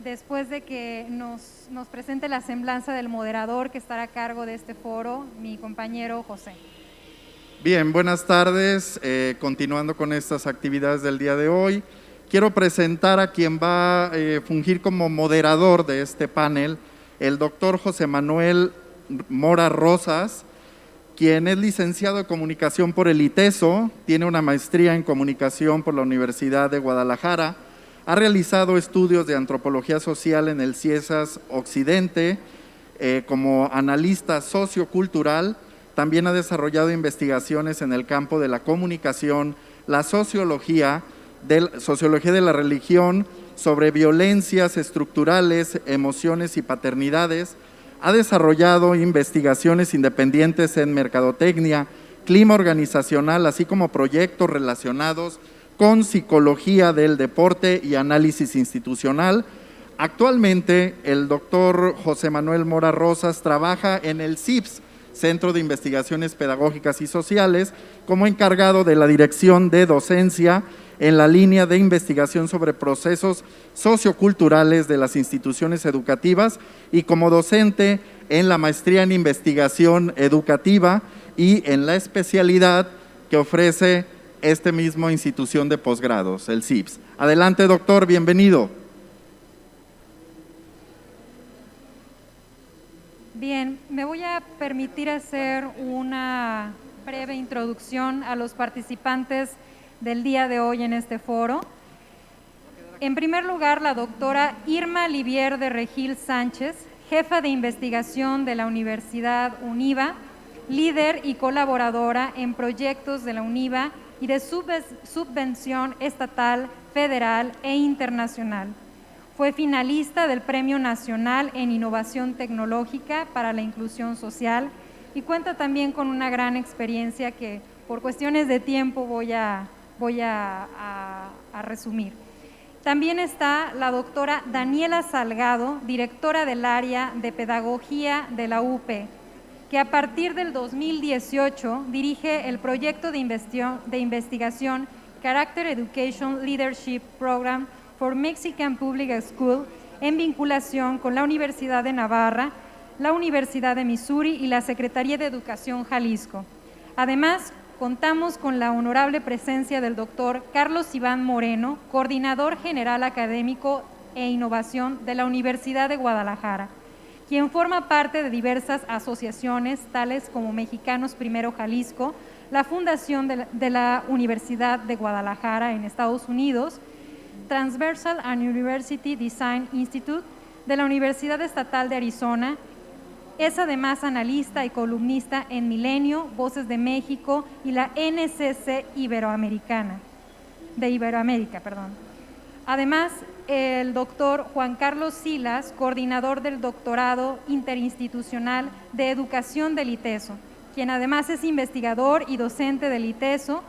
después de que nos presente la semblanza del moderador que estará a cargo de este foro, mi compañero José. Bien, buenas tardes. Continuando con estas actividades del día de hoy, quiero presentar a quien va a fungir como moderador de este panel, el doctor José Manuel Mora Rosas, quien es licenciado de Comunicación por el ITESO, tiene una maestría en Comunicación por la Universidad de Guadalajara, ha realizado estudios de Antropología Social en el CIESAS Occidente como analista sociocultural. También ha desarrollado investigaciones en el campo de la comunicación, la sociología de la religión, sobre violencias estructurales, emociones y paternidades. Ha desarrollado investigaciones independientes en mercadotecnia, clima organizacional, así como proyectos relacionados con psicología del deporte y análisis institucional. Actualmente, el doctor José Manuel Mora Rosas trabaja en el CIPS, Centro de Investigaciones Pedagógicas y Sociales, como encargado de la dirección de docencia en la línea de investigación sobre procesos socioculturales de las instituciones educativas y como docente en la maestría en investigación educativa y en la especialidad que ofrece esta misma institución de posgrados, el CIPS. Adelante, doctor, bienvenido. Bien, me voy a permitir hacer una breve introducción a los participantes del día de hoy en este foro. En primer lugar, la doctora Irma Livier de Regil Sánchez, jefa de investigación de la Universidad UNIVA, líder y colaboradora en proyectos de la UNIVA y de subvención estatal, federal e internacional. Fue finalista del Premio Nacional en Innovación Tecnológica para la Inclusión Social y cuenta también con una gran experiencia que por cuestiones de tiempo voy a resumir. También está la doctora Daniela Salgado, directora del área de Pedagogía de la UP, que a partir del 2018 dirige el proyecto de investigación Character Education Leadership Program for Mexican Public School en vinculación con la Universidad de Navarra, la Universidad de Missouri y la Secretaría de Educación Jalisco. Además, contamos con la honorable presencia del doctor Carlos Iván Moreno, coordinador general académico e innovación de la Universidad de Guadalajara, quien forma parte de diversas asociaciones, tales como Mexicanos Primero Jalisco, la Fundación de la Universidad de Guadalajara en Estados Unidos, Transversal and University Design Institute de la Universidad Estatal de Arizona. Es además analista y columnista en Milenio, Voces de México y la NCC Iberoamérica. Además, el doctor Juan Carlos Silas, coordinador del Doctorado Interinstitucional de Educación del ITESO, quien además es investigador y docente del ITESO,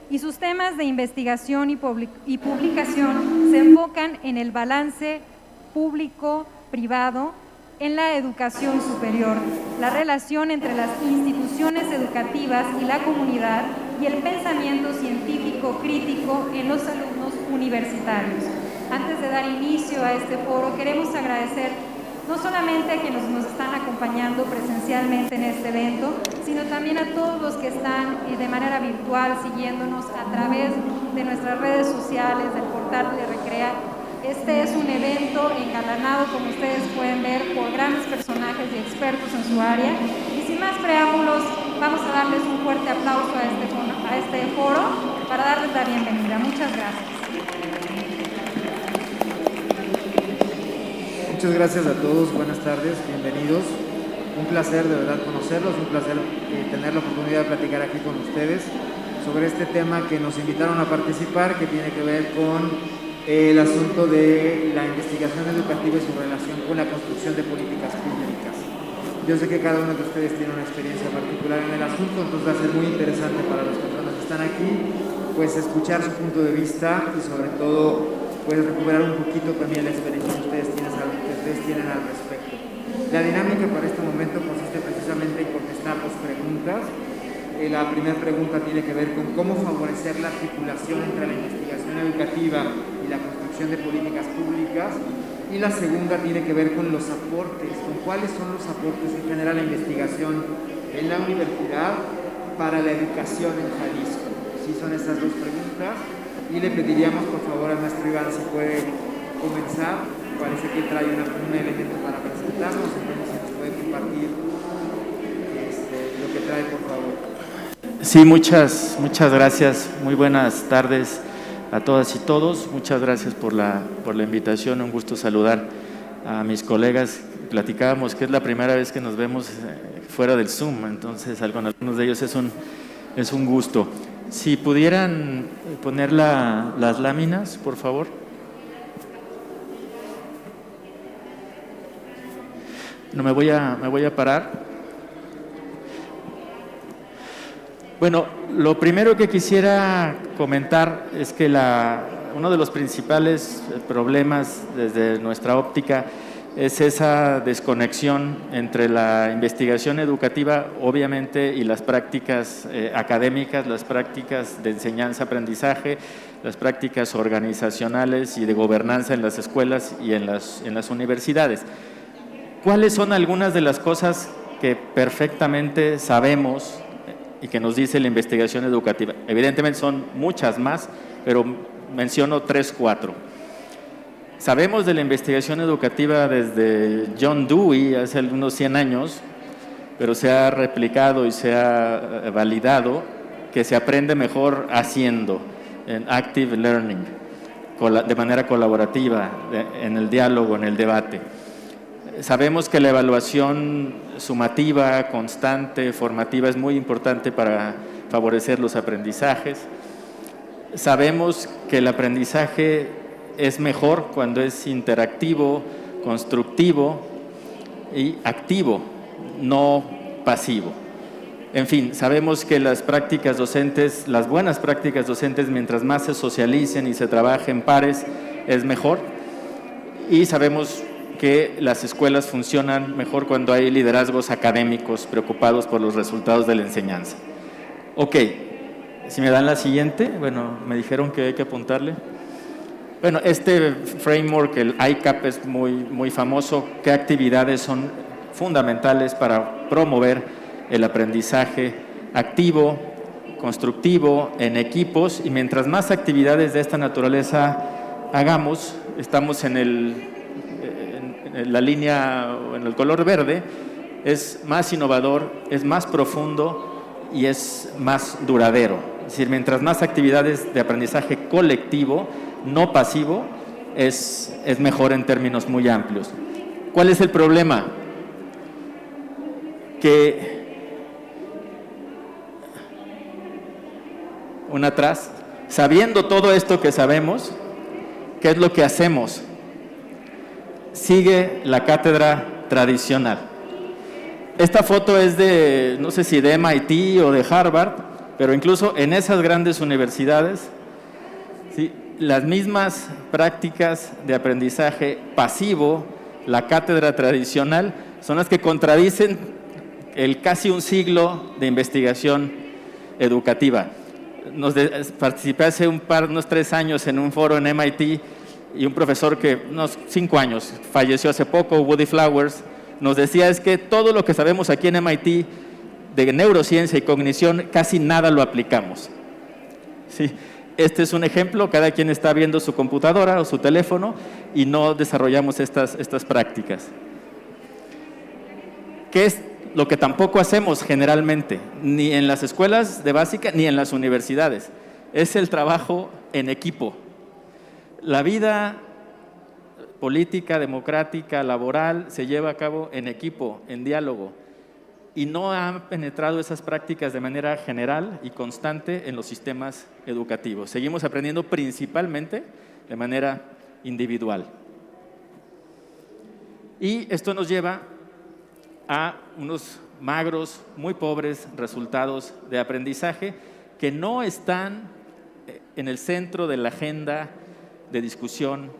y sus temas de investigación y publicación se enfocan en el balance público-privado en la educación superior, la relación entre las instituciones educativas y la comunidad y el pensamiento científico crítico en los alumnos universitarios. Antes de dar inicio a este foro, queremos agradecer no solamente a quienes nos están acompañando presencialmente en este evento, sino también a todos los que están de manera virtual siguiéndonos a través de nuestras redes sociales, del portal de Recrea. Este es un evento engalanado, como ustedes pueden ver, por grandes personajes y expertos en su área. Y sin más preámbulos, vamos a darles un fuerte aplauso a este foro para darles la bienvenida. Muchas gracias. Muchas gracias a todos, buenas tardes, bienvenidos. Un placer de verdad conocerlos, un placer tener la oportunidad de platicar aquí con ustedes sobre este tema que nos invitaron a participar, que tiene que ver con el asunto de la investigación educativa y su relación con la construcción de políticas públicas. Yo sé que cada uno de ustedes tiene una experiencia particular en el asunto, entonces va a ser muy interesante para las personas que están aquí, pues escuchar su punto de vista y sobre todo pues recuperar un poquito también la experiencia que ustedes tienen al respecto. La dinámica para este momento consiste precisamente en contestar dos preguntas. La primera pregunta tiene que ver con cómo favorecer la articulación entre la investigación educativa y la construcción de políticas públicas. Y la segunda tiene que ver con los aportes, con cuáles son los aportes que genera la investigación en la universidad para la educación en Jalisco. Sí, son estas dos preguntas. Y le pediríamos por favor al maestro Iván si puede comenzar. Parece que trae un elemento para presentarnos, entonces si nos puede compartir lo que trae, por favor. Sí, muchas gracias. Muy buenas tardes a todas y todos. Muchas gracias por la invitación. Un gusto saludar a mis colegas. Platicábamos que es la primera vez que nos vemos fuera del Zoom, entonces con algunos de ellos es un gusto. Si pudieran poner las láminas, por favor. No me voy a parar. Bueno, lo primero que quisiera comentar es que uno de los principales problemas desde nuestra óptica es esa desconexión entre la investigación educativa, obviamente, y las prácticas académicas, las prácticas de enseñanza-aprendizaje, las prácticas organizacionales y de gobernanza en las escuelas y en las universidades. ¿Cuáles son algunas de las cosas que perfectamente sabemos y que nos dice la investigación educativa? Evidentemente son muchas más, pero menciono 3, 4. Sabemos de la investigación educativa desde John Dewey hace unos 100 años, pero se ha replicado y se ha validado que se aprende mejor haciendo, en active learning, de manera colaborativa, en el diálogo, en el debate. Sabemos que la evaluación sumativa, constante, formativa es muy importante para favorecer los aprendizajes. Sabemos que el aprendizaje es mejor cuando es interactivo, constructivo y activo, no pasivo. En fin, sabemos que las prácticas docentes, las buenas prácticas docentes, mientras más se socialicen y se trabaje en pares, es mejor. Y sabemos que las escuelas funcionan mejor cuando hay liderazgos académicos preocupados por los resultados de la enseñanza. Ok, si me dan la siguiente, bueno, me dijeron que hay que apuntarle. Bueno, este framework, el ICAP, es muy famoso. ¿Qué actividades son fundamentales para promover el aprendizaje activo, constructivo, en equipos? Y mientras más actividades de esta naturaleza hagamos, estamos en la línea, en el color verde, es más innovador, es más profundo y es más duradero. Es decir, mientras más actividades de aprendizaje colectivo, no pasivo, es mejor en términos muy amplios. ¿Cuál es el problema? Que sabiendo todo esto que sabemos, ¿qué es lo que hacemos? Sigue la cátedra tradicional. Esta foto es de, no sé si de MIT o de Harvard, pero incluso en esas grandes universidades, ¿sí?, las mismas prácticas de aprendizaje pasivo, la cátedra tradicional, son las que contradicen el casi un siglo de investigación educativa. Participé hace unos 3 años en un foro en MIT y un profesor que, unos 5 años, falleció hace poco, Woody Flowers, nos decía es que todo lo que sabemos aquí en MIT de neurociencia y cognición, casi nada lo aplicamos. ¿Sí? Este es un ejemplo, cada quien está viendo su computadora o su teléfono y no desarrollamos estas prácticas. ¿Qué es lo que tampoco hacemos generalmente? Ni en las escuelas de básica ni en las universidades. Es el trabajo en equipo. La vida política, democrática, laboral, se lleva a cabo en equipo, en diálogo. Y no han penetrado esas prácticas de manera general y constante en los sistemas educativos. Seguimos aprendiendo principalmente de manera individual. Y esto nos lleva a unos magros, muy pobres resultados de aprendizaje que no están en el centro de la agenda de discusión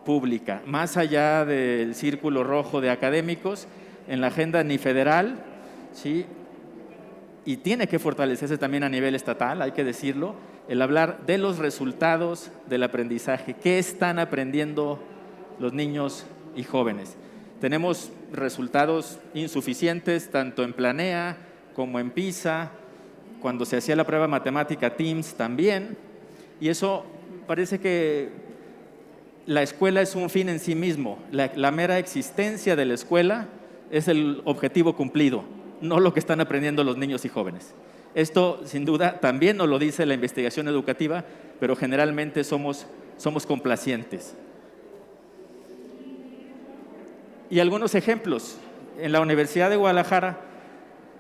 pública, más allá del círculo rojo de académicos, en la agenda ni federal, ¿sí?, y tiene que fortalecerse también a nivel estatal, hay que decirlo, el hablar de los resultados del aprendizaje. ¿Qué están aprendiendo los niños y jóvenes. Tenemos resultados insuficientes tanto en Planea como en PISA, cuando se hacía la prueba matemática TIMSS también, y eso parece que la escuela es un fin en sí mismo. La mera existencia de la escuela es el objetivo cumplido, no lo que están aprendiendo los niños y jóvenes. Esto, sin duda, también nos lo dice la investigación educativa, pero generalmente somos complacientes. Y algunos ejemplos. En la Universidad de Guadalajara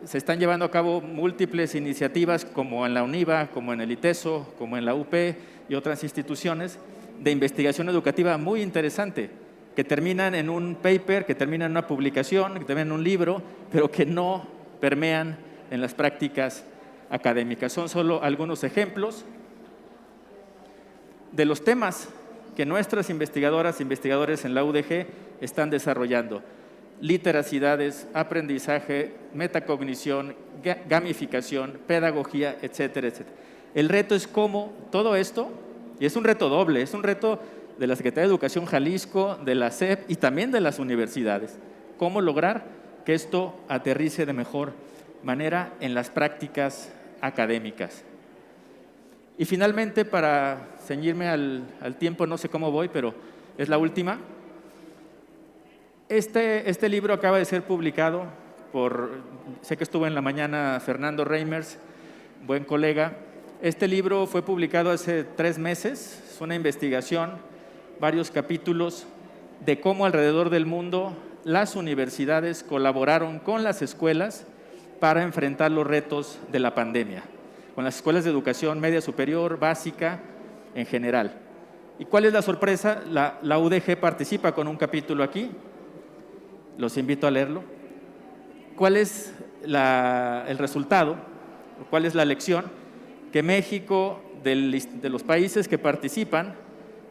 se están llevando a cabo múltiples iniciativas, como en la UNIVA, como en el ITESO, como en la UP y otras instituciones, de investigación educativa muy interesante, que terminan en un paper, que terminan en una publicación, que terminan en un libro, pero que no permean en las prácticas académicas. Son solo algunos ejemplos de los temas que nuestras investigadoras e investigadores en la UDG están desarrollando: literacidades, aprendizaje, metacognición, gamificación, pedagogía, etcétera, etcétera. El reto es cómo todo esto, y es un reto doble, es un reto de la Secretaría de Educación Jalisco, de la SEP y también de las universidades, cómo lograr que esto aterrice de mejor manera en las prácticas académicas. Y finalmente, para ceñirme al tiempo, no sé cómo voy, pero es la última. Este libro acaba de ser publicado sé que estuvo en la mañana Fernando Reimers, buen colega. Este libro fue publicado hace 3 meses, es una investigación, varios capítulos de cómo alrededor del mundo las universidades colaboraron con las escuelas para enfrentar los retos de la pandemia, con las escuelas de educación media superior, básica, en general. ¿Y cuál es la sorpresa? La UDG participa con un capítulo aquí, los invito a leerlo. ¿Cuál es el resultado? ¿Cuál es la lección? Que México, de los países que participan,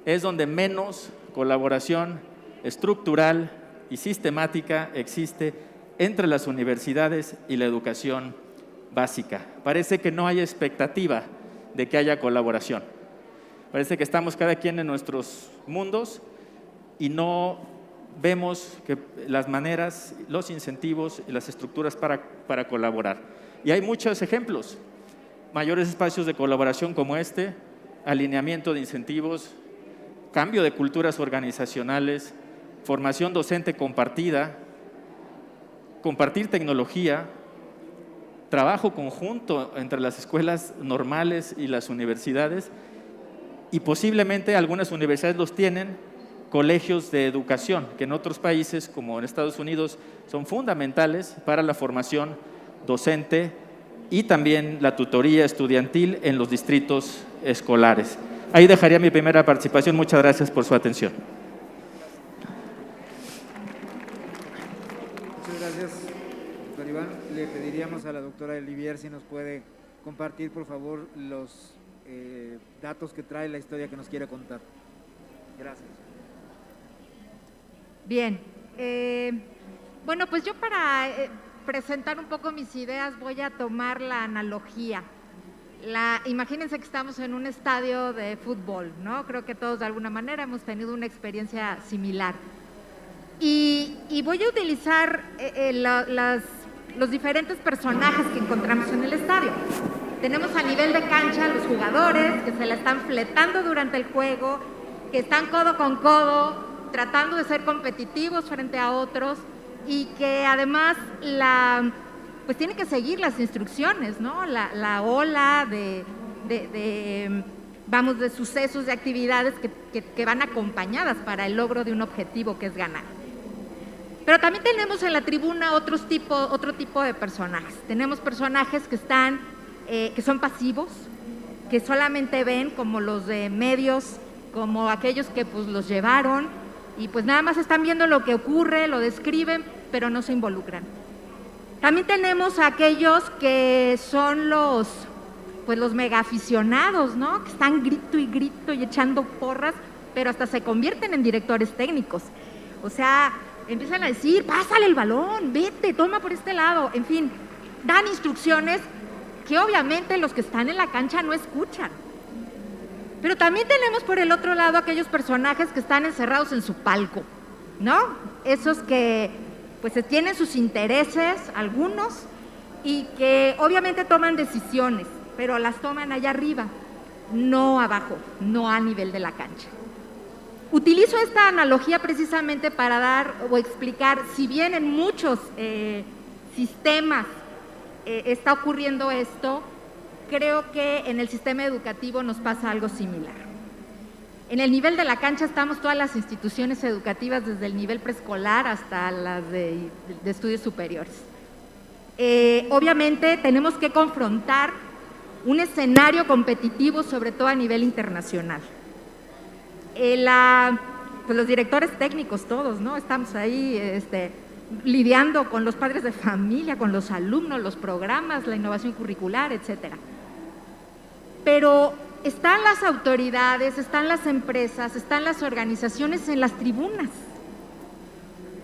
es donde menos colaboración estructural y sistemática existe entre las universidades y la educación básica. Parece que no hay expectativa de que haya colaboración. Parece que estamos cada quien en nuestros mundos y no vemos que las maneras, los incentivos y las estructuras para colaborar. Y hay muchos ejemplos. Mayores espacios de colaboración como este, alineamiento de incentivos, cambio de culturas organizacionales, formación docente compartida, compartir tecnología, trabajo conjunto entre las escuelas normales y las universidades, y posiblemente algunas universidades los tienen, colegios de educación, que en otros países, como en Estados Unidos, son fundamentales para la formación docente y también la tutoría estudiantil en los distritos escolares. Ahí dejaría mi primera participación. Muchas gracias por su atención. Muchas gracias, doctor Iván. Le pediríamos a la doctora Olivier si nos puede compartir, por favor, los datos que trae la historia que nos quiere contar. Gracias. Bien. Bueno, pues yo para presentar un poco mis ideas voy a tomar la analogía. Imagínense que estamos en un estadio de fútbol, ¿no? Creo que todos de alguna manera hemos tenido una experiencia similar. Y voy a utilizar los diferentes personajes que encontramos en el estadio. Tenemos a nivel de cancha los jugadores que se la están fletando durante el juego, que están codo con codo, tratando de ser competitivos frente a otros y que además pues tiene que seguir las instrucciones, ¿no? La ola de sucesos, de actividades que van acompañadas para el logro de un objetivo que es ganar. Pero también tenemos en la tribuna otro tipo de personajes. Tenemos personajes que son pasivos, que solamente ven, como los de medios, como aquellos que pues los llevaron y pues nada más están viendo lo que ocurre, lo describen, pero no se involucran. También tenemos a aquellos que son los mega aficionados, ¿no? Que están grito y grito y echando porras, pero hasta se convierten en directores técnicos. O sea, empiezan a decir, pásale el balón, vete, toma por este lado, en fin, dan instrucciones que obviamente los que están en la cancha no escuchan. Pero también tenemos por el otro lado aquellos personajes que están encerrados en su palco, ¿no? Esos que pues tienen sus intereses, algunos, y que obviamente toman decisiones, pero las toman allá arriba, no abajo, no a nivel de la cancha. Utilizo esta analogía precisamente para dar o explicar, si bien en muchos sistemas está ocurriendo esto, creo que en el sistema educativo nos pasa algo similar. En el nivel de la cancha estamos todas las instituciones educativas, desde el nivel preescolar hasta las de estudios superiores. Obviamente tenemos que confrontar un escenario competitivo, sobre todo a nivel internacional. Pues los directores técnicos todos, ¿no? Estamos ahí lidiando con los padres de familia, con los alumnos, los programas, la innovación curricular, etcétera. Pero están las autoridades, están las empresas, están las organizaciones en las tribunas.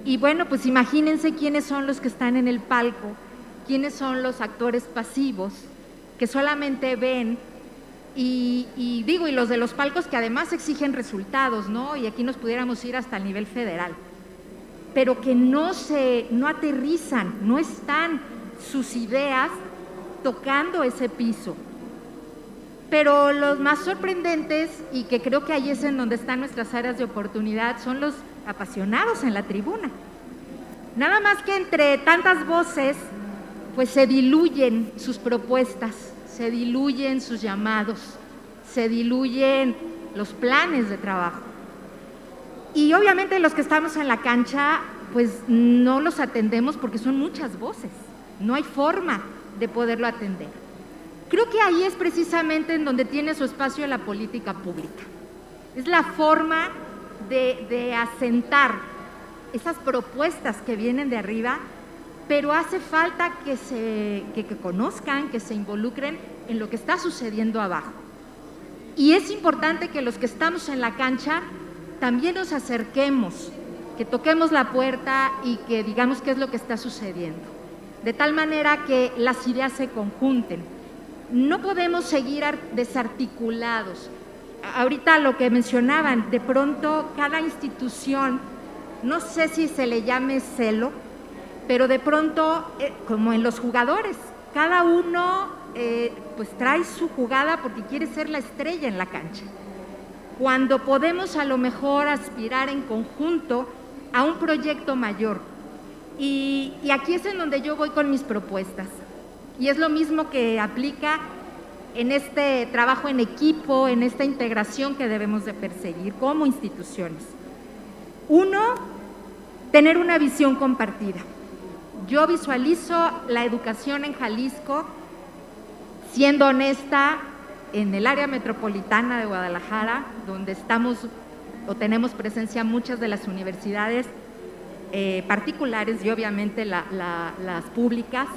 Y bueno, pues imagínense quiénes son los que están en el palco, quiénes son los actores pasivos que solamente ven y los de los palcos que además exigen resultados, ¿no? Y aquí nos pudiéramos ir hasta el nivel federal, pero que no aterrizan, no están sus ideas tocando ese piso. Pero los más sorprendentes, y que creo que ahí es en donde están nuestras áreas de oportunidad, son los apasionados en la tribuna. Nada más que entre tantas voces, pues se diluyen sus propuestas, se diluyen sus llamados, se diluyen los planes de trabajo. Y obviamente los que estamos en la cancha, pues no los atendemos porque son muchas voces, no hay forma de poderlo atender. Creo que ahí es precisamente en donde tiene su espacio la política pública. Es la forma de asentar esas propuestas que vienen de arriba, pero hace falta que conozcan, que se involucren en lo que está sucediendo abajo. Y es importante que los que estamos en la cancha también nos acerquemos, que toquemos la puerta y que digamos qué es lo que está sucediendo, de tal manera que las ideas se conjunten. No podemos seguir desarticulados. Ahorita lo que mencionaban, de pronto cada institución, no sé si se le llame celo, pero de pronto, como en los jugadores, cada uno pues trae su jugada porque quiere ser la estrella en la cancha. Cuando podemos a lo mejor aspirar en conjunto a un proyecto mayor. Y aquí es en donde yo voy con mis propuestas. Y es lo mismo que aplica en este trabajo en equipo, en esta integración que debemos de perseguir como instituciones. Uno, tener una visión compartida. Yo visualizo la educación en Jalisco, siendo honesta, en el área metropolitana de Guadalajara, donde estamos o tenemos presencia muchas de las universidades particulares y obviamente las públicas,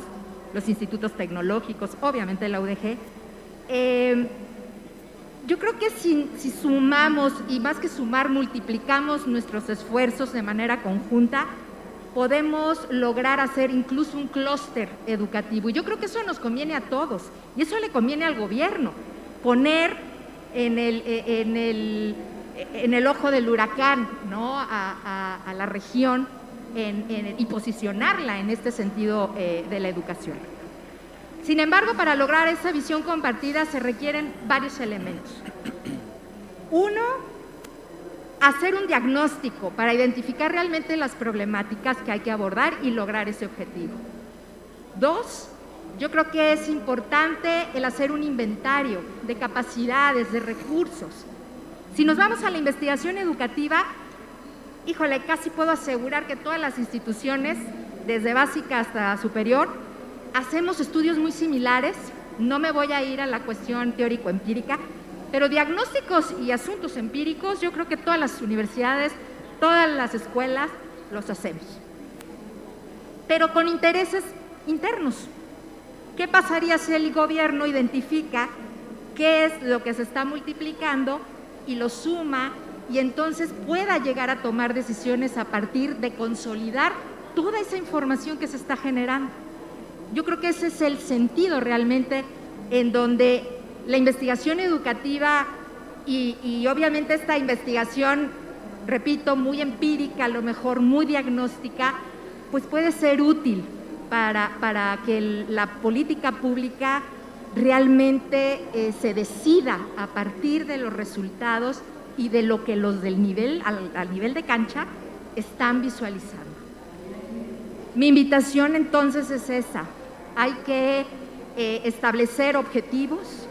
los institutos tecnológicos, obviamente la UDG. Yo creo que si sumamos, y más que sumar, multiplicamos nuestros esfuerzos de manera conjunta, podemos lograr hacer incluso un clúster educativo. Y yo creo que eso nos conviene a todos, y eso le conviene al gobierno, poner en el ojo del huracán, ¿no? a la región y posicionarla en este sentido de la educación. Sin embargo, para lograr esa visión compartida se requieren varios elementos. Uno, hacer un diagnóstico para identificar realmente las problemáticas que hay que abordar y lograr ese objetivo. Dos, yo creo que es importante el hacer un inventario de capacidades, de recursos. Si nos vamos a la investigación educativa, híjole, casi puedo asegurar que todas las instituciones, desde básica hasta superior, hacemos estudios muy similares. No me voy a ir a la cuestión teórico-empírica, pero diagnósticos y asuntos empíricos, yo creo que todas las universidades, todas las escuelas los hacemos. Pero con intereses internos. ¿Qué pasaría si el gobierno identifica qué es lo que se está multiplicando y lo suma y entonces pueda llegar a tomar decisiones a partir de consolidar toda esa información que se está generando? Yo creo que ese es el sentido realmente en donde la investigación educativa Y obviamente esta investigación, repito, muy empírica, a lo mejor muy diagnóstica, pues puede ser útil para que la política pública realmente se decida a partir de los resultados y de lo que los del nivel, al nivel de cancha, están visualizando. Mi invitación entonces es esa: hay que establecer objetivos,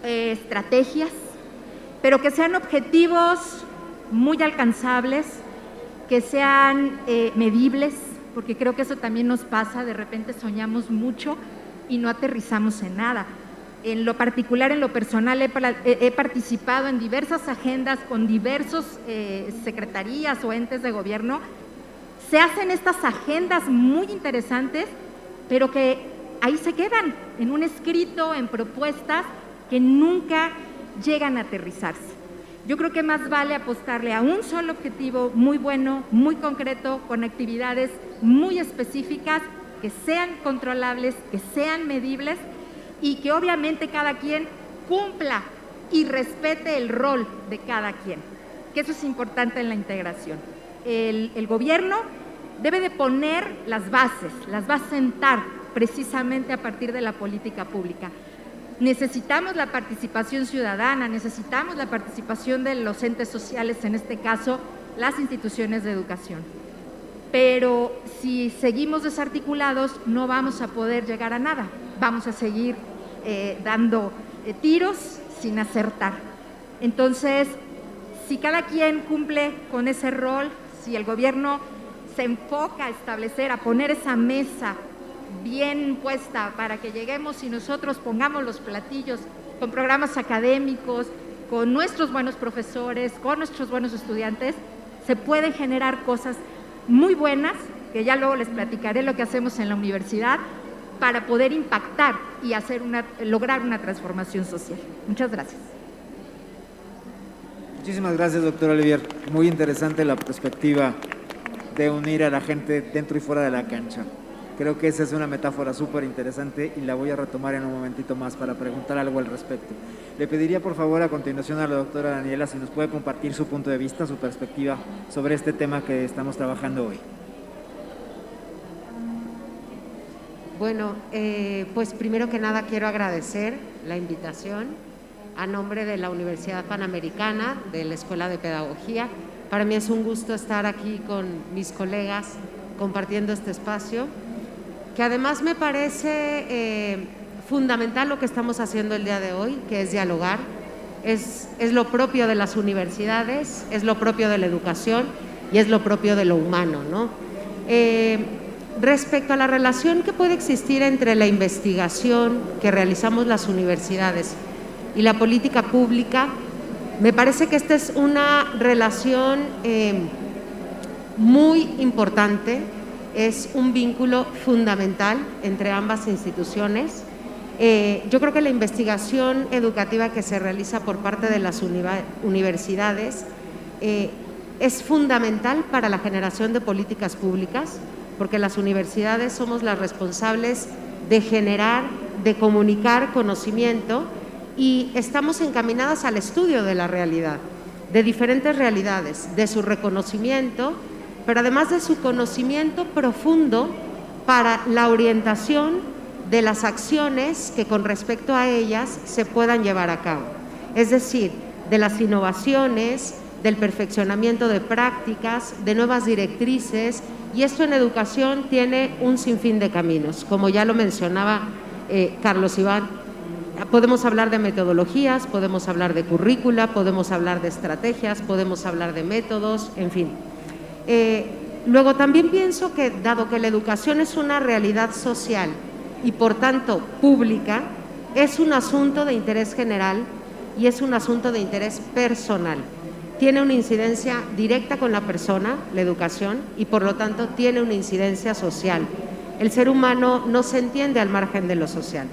estrategias, pero que sean objetivos muy alcanzables, que sean medibles, porque creo que eso también nos pasa, de repente soñamos mucho y no aterrizamos en nada. En lo particular, en lo personal, he participado en diversas agendas con diversas secretarías o entes de gobierno. Se hacen estas agendas muy interesantes, pero que ahí se quedan, en un escrito, en propuestas que nunca llegan a aterrizarse. Yo creo que más vale apostarle a un solo objetivo muy bueno, muy concreto, con actividades muy específicas, que sean controlables, que sean medibles y que obviamente cada quien cumpla y respete el rol de cada quien, que eso es importante en la integración. El gobierno debe de poner las bases, las va a sentar precisamente a partir de la política pública. Necesitamos la participación ciudadana, necesitamos la participación de los entes sociales, en este caso las instituciones de educación. Pero si seguimos desarticulados no vamos a poder llegar a nada, vamos a seguir dando tiros sin acertar. Entonces, si cada quien cumple con ese rol, si el gobierno se enfoca a establecer, a poner esa mesa bien puesta para que lleguemos y nosotros pongamos los platillos con programas académicos, con nuestros buenos profesores, con nuestros buenos estudiantes, se pueden generar cosas muy buenas, que ya luego les platicaré lo que hacemos en la universidad, para poder impactar y lograr una transformación social. Muchas gracias. Muchísimas gracias, doctora Olivier. Muy interesante la perspectiva de unir a la gente dentro y fuera de la cancha. Creo que esa es una metáfora súper interesante y la voy a retomar en un momentito más para preguntar algo al respecto. Le pediría por favor a continuación a la doctora Daniela si nos puede compartir su punto de vista, su perspectiva sobre este tema que estamos trabajando hoy. Bueno, pues primero que nada quiero agradecer la invitación a nombre de la Universidad Panamericana, de la Escuela de Pedagogía. Para mí es un gusto estar aquí con mis colegas compartiendo este espacio, que además me parece fundamental lo que estamos haciendo el día de hoy, que es dialogar. Es lo propio de las universidades, es lo propio de la educación y es lo propio de lo humano, ¿no? Respecto a la relación que puede existir entre la investigación que realizamos las universidades y la política pública, me parece que esta es una relación muy importante, es un vínculo fundamental entre ambas instituciones. Yo creo que la investigación educativa que se realiza por parte de las universidades es fundamental para la generación de políticas públicas, porque las universidades somos las responsables de generar, de comunicar conocimiento y estamos encaminadas al estudio de la realidad, de diferentes realidades, de su reconocimiento, pero además de su conocimiento profundo para la orientación de las acciones que con respecto a ellas se puedan llevar a cabo. Es decir, de las innovaciones, del perfeccionamiento de prácticas, de nuevas directrices, y esto en educación tiene un sinfín de caminos. Como ya lo mencionaba Carlos Iván, podemos hablar de metodologías, podemos hablar de currícula, podemos hablar de estrategias, podemos hablar de métodos, en fin. Luego también pienso que, dado que la educación es una realidad social y por tanto pública, es un asunto de interés general y es un asunto de interés personal. Tiene una incidencia directa con la persona, la educación, y por lo tanto tiene una incidencia social. El ser humano no se entiende al margen de lo social.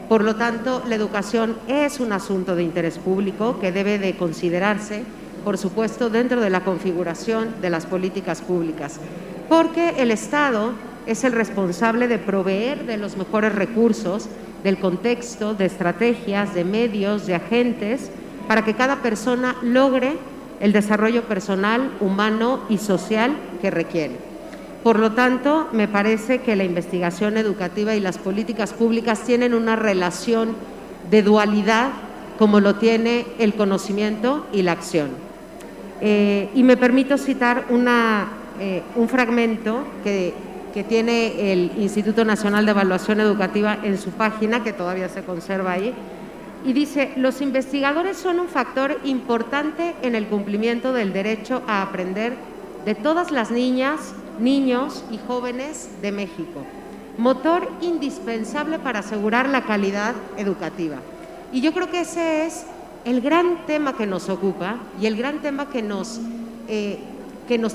Por lo tanto, la educación es un asunto de interés público que debe de considerarse, por supuesto, dentro de la configuración de las políticas públicas, porque el Estado es el responsable de proveer de los mejores recursos, del contexto, de estrategias, de medios, de agentes, para que cada persona logre el desarrollo personal, humano y social que requiere. Por lo tanto, me parece que la investigación educativa y las políticas públicas tienen una relación de dualidad como lo tiene el conocimiento y la acción. Y me permito citar un fragmento que tiene el Instituto Nacional de Evaluación Educativa en su página, que todavía se conserva ahí, y dice: los investigadores son un factor importante en el cumplimiento del derecho a aprender de todas las niñas, niños y jóvenes de México, motor indispensable para asegurar la calidad educativa. Y yo creo que ese es el gran tema que nos ocupa y el gran tema que nos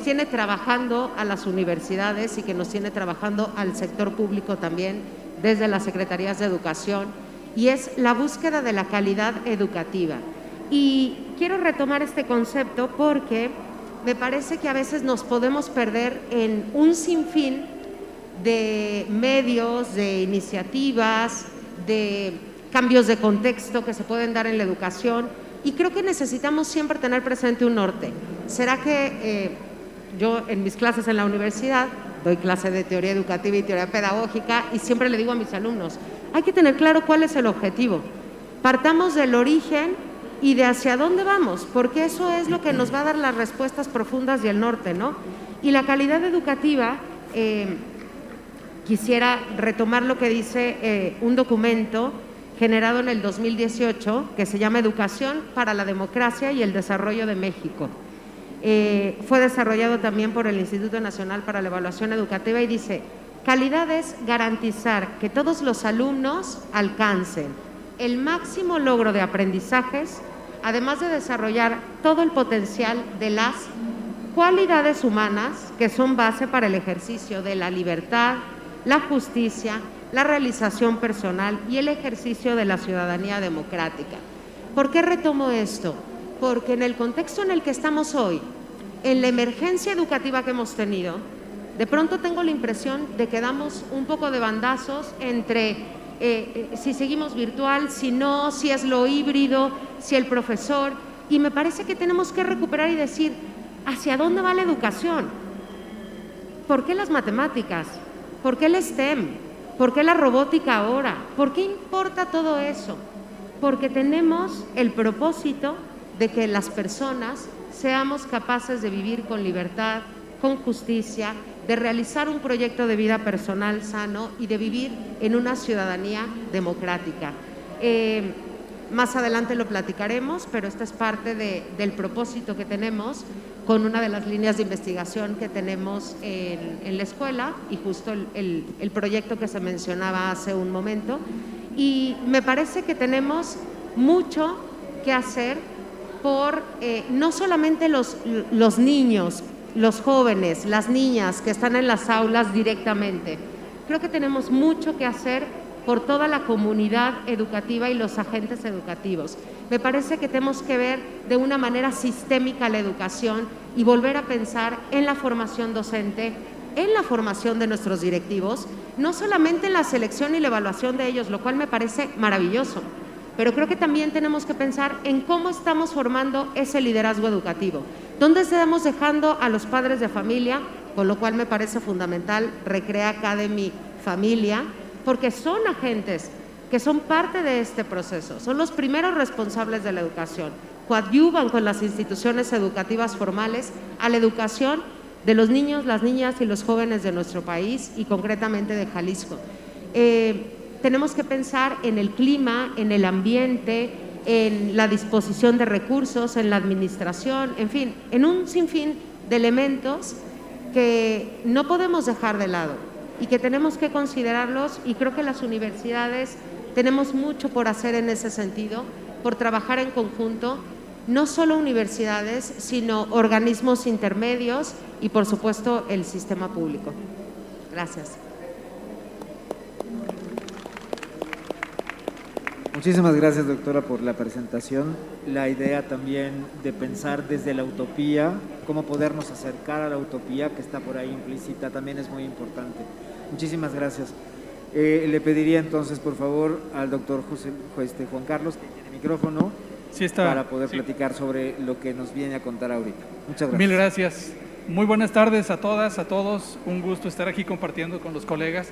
tiene trabajando a las universidades y que nos tiene trabajando al sector público también desde las secretarías de educación, y es la búsqueda de la calidad educativa. Y quiero retomar este concepto porque me parece que a veces nos podemos perder en un sinfín de medios, de iniciativas, de cambios de contexto que se pueden dar en la educación, y creo que necesitamos siempre tener presente un norte. ¿Será que yo en mis clases en la universidad doy clase de teoría educativa y teoría pedagógica y siempre le digo a mis alumnos, hay que tener claro cuál es el objetivo? Partamos del origen y de hacia dónde vamos, porque eso es lo que nos va a dar las respuestas profundas y el norte, ¿no? Y la calidad educativa, quisiera retomar lo que dice un documento generado en el 2018 que se llama Educación para la Democracia y el Desarrollo de México. Fue desarrollado también por el Instituto Nacional para la Evaluación Educativa y dice: calidad es garantizar que todos los alumnos alcancen el máximo logro de aprendizajes, además de desarrollar todo el potencial de las cualidades humanas que son base para el ejercicio de la libertad, la justicia, la realización personal y el ejercicio de la ciudadanía democrática. ¿Por qué retomo esto? Porque en el contexto en el que estamos hoy, en la emergencia educativa que hemos tenido, de pronto tengo la impresión de que damos un poco de bandazos entre si seguimos virtual, si no, si es lo híbrido, si el profesor, y me parece que tenemos que recuperar y decir, ¿hacia dónde va la educación? ¿Por qué las matemáticas? ¿Por qué el STEM? ¿Por qué la robótica ahora? ¿Por qué importa todo eso? Porque tenemos el propósito de que las personas seamos capaces de vivir con libertad, con justicia, de realizar un proyecto de vida personal sano y de vivir en una ciudadanía democrática. Más adelante lo platicaremos, pero esta es parte del propósito que tenemos con una de las líneas de investigación que tenemos en la escuela y justo el proyecto que se mencionaba hace un momento. Y me parece que tenemos mucho que hacer por no solamente los niños, los jóvenes, las niñas que están en las aulas directamente. Creo que tenemos mucho que hacer por toda la comunidad educativa y los agentes educativos. Me parece que tenemos que ver de una manera sistémica la educación y volver a pensar en la formación docente, en la formación de nuestros directivos, no solamente en la selección y la evaluación de ellos, lo cual me parece maravilloso, pero creo que también tenemos que pensar en cómo estamos formando ese liderazgo educativo, dónde estamos dejando a los padres de familia, con lo cual me parece fundamental Recrea Academy Familia, porque son agentes que son parte de este proceso, son los primeros responsables de la educación, coadyuvan con las instituciones educativas formales a la educación de los niños, las niñas y los jóvenes de nuestro país y concretamente de Jalisco. Tenemos que pensar en el clima, en el ambiente, en la disposición de recursos, en la administración, en fin, en un sinfín de elementos que no podemos dejar de lado y que tenemos que considerarlos, y creo que las universidades tenemos mucho por hacer en ese sentido, por trabajar en conjunto, no solo universidades, sino organismos intermedios y por supuesto el sistema público. Gracias. Muchísimas gracias, doctora, por la presentación. La idea también de pensar desde la utopía, cómo podernos acercar a la utopía que está por ahí implícita, también es muy importante. Muchísimas gracias. Le pediría entonces, por favor, al doctor Juan Carlos, que tiene micrófono, Sí está. Para poder platicar sobre lo que nos viene a contar ahorita. Muchas gracias. Mil gracias. Muy buenas tardes a todas, a todos. Un gusto estar aquí compartiendo con los colegas.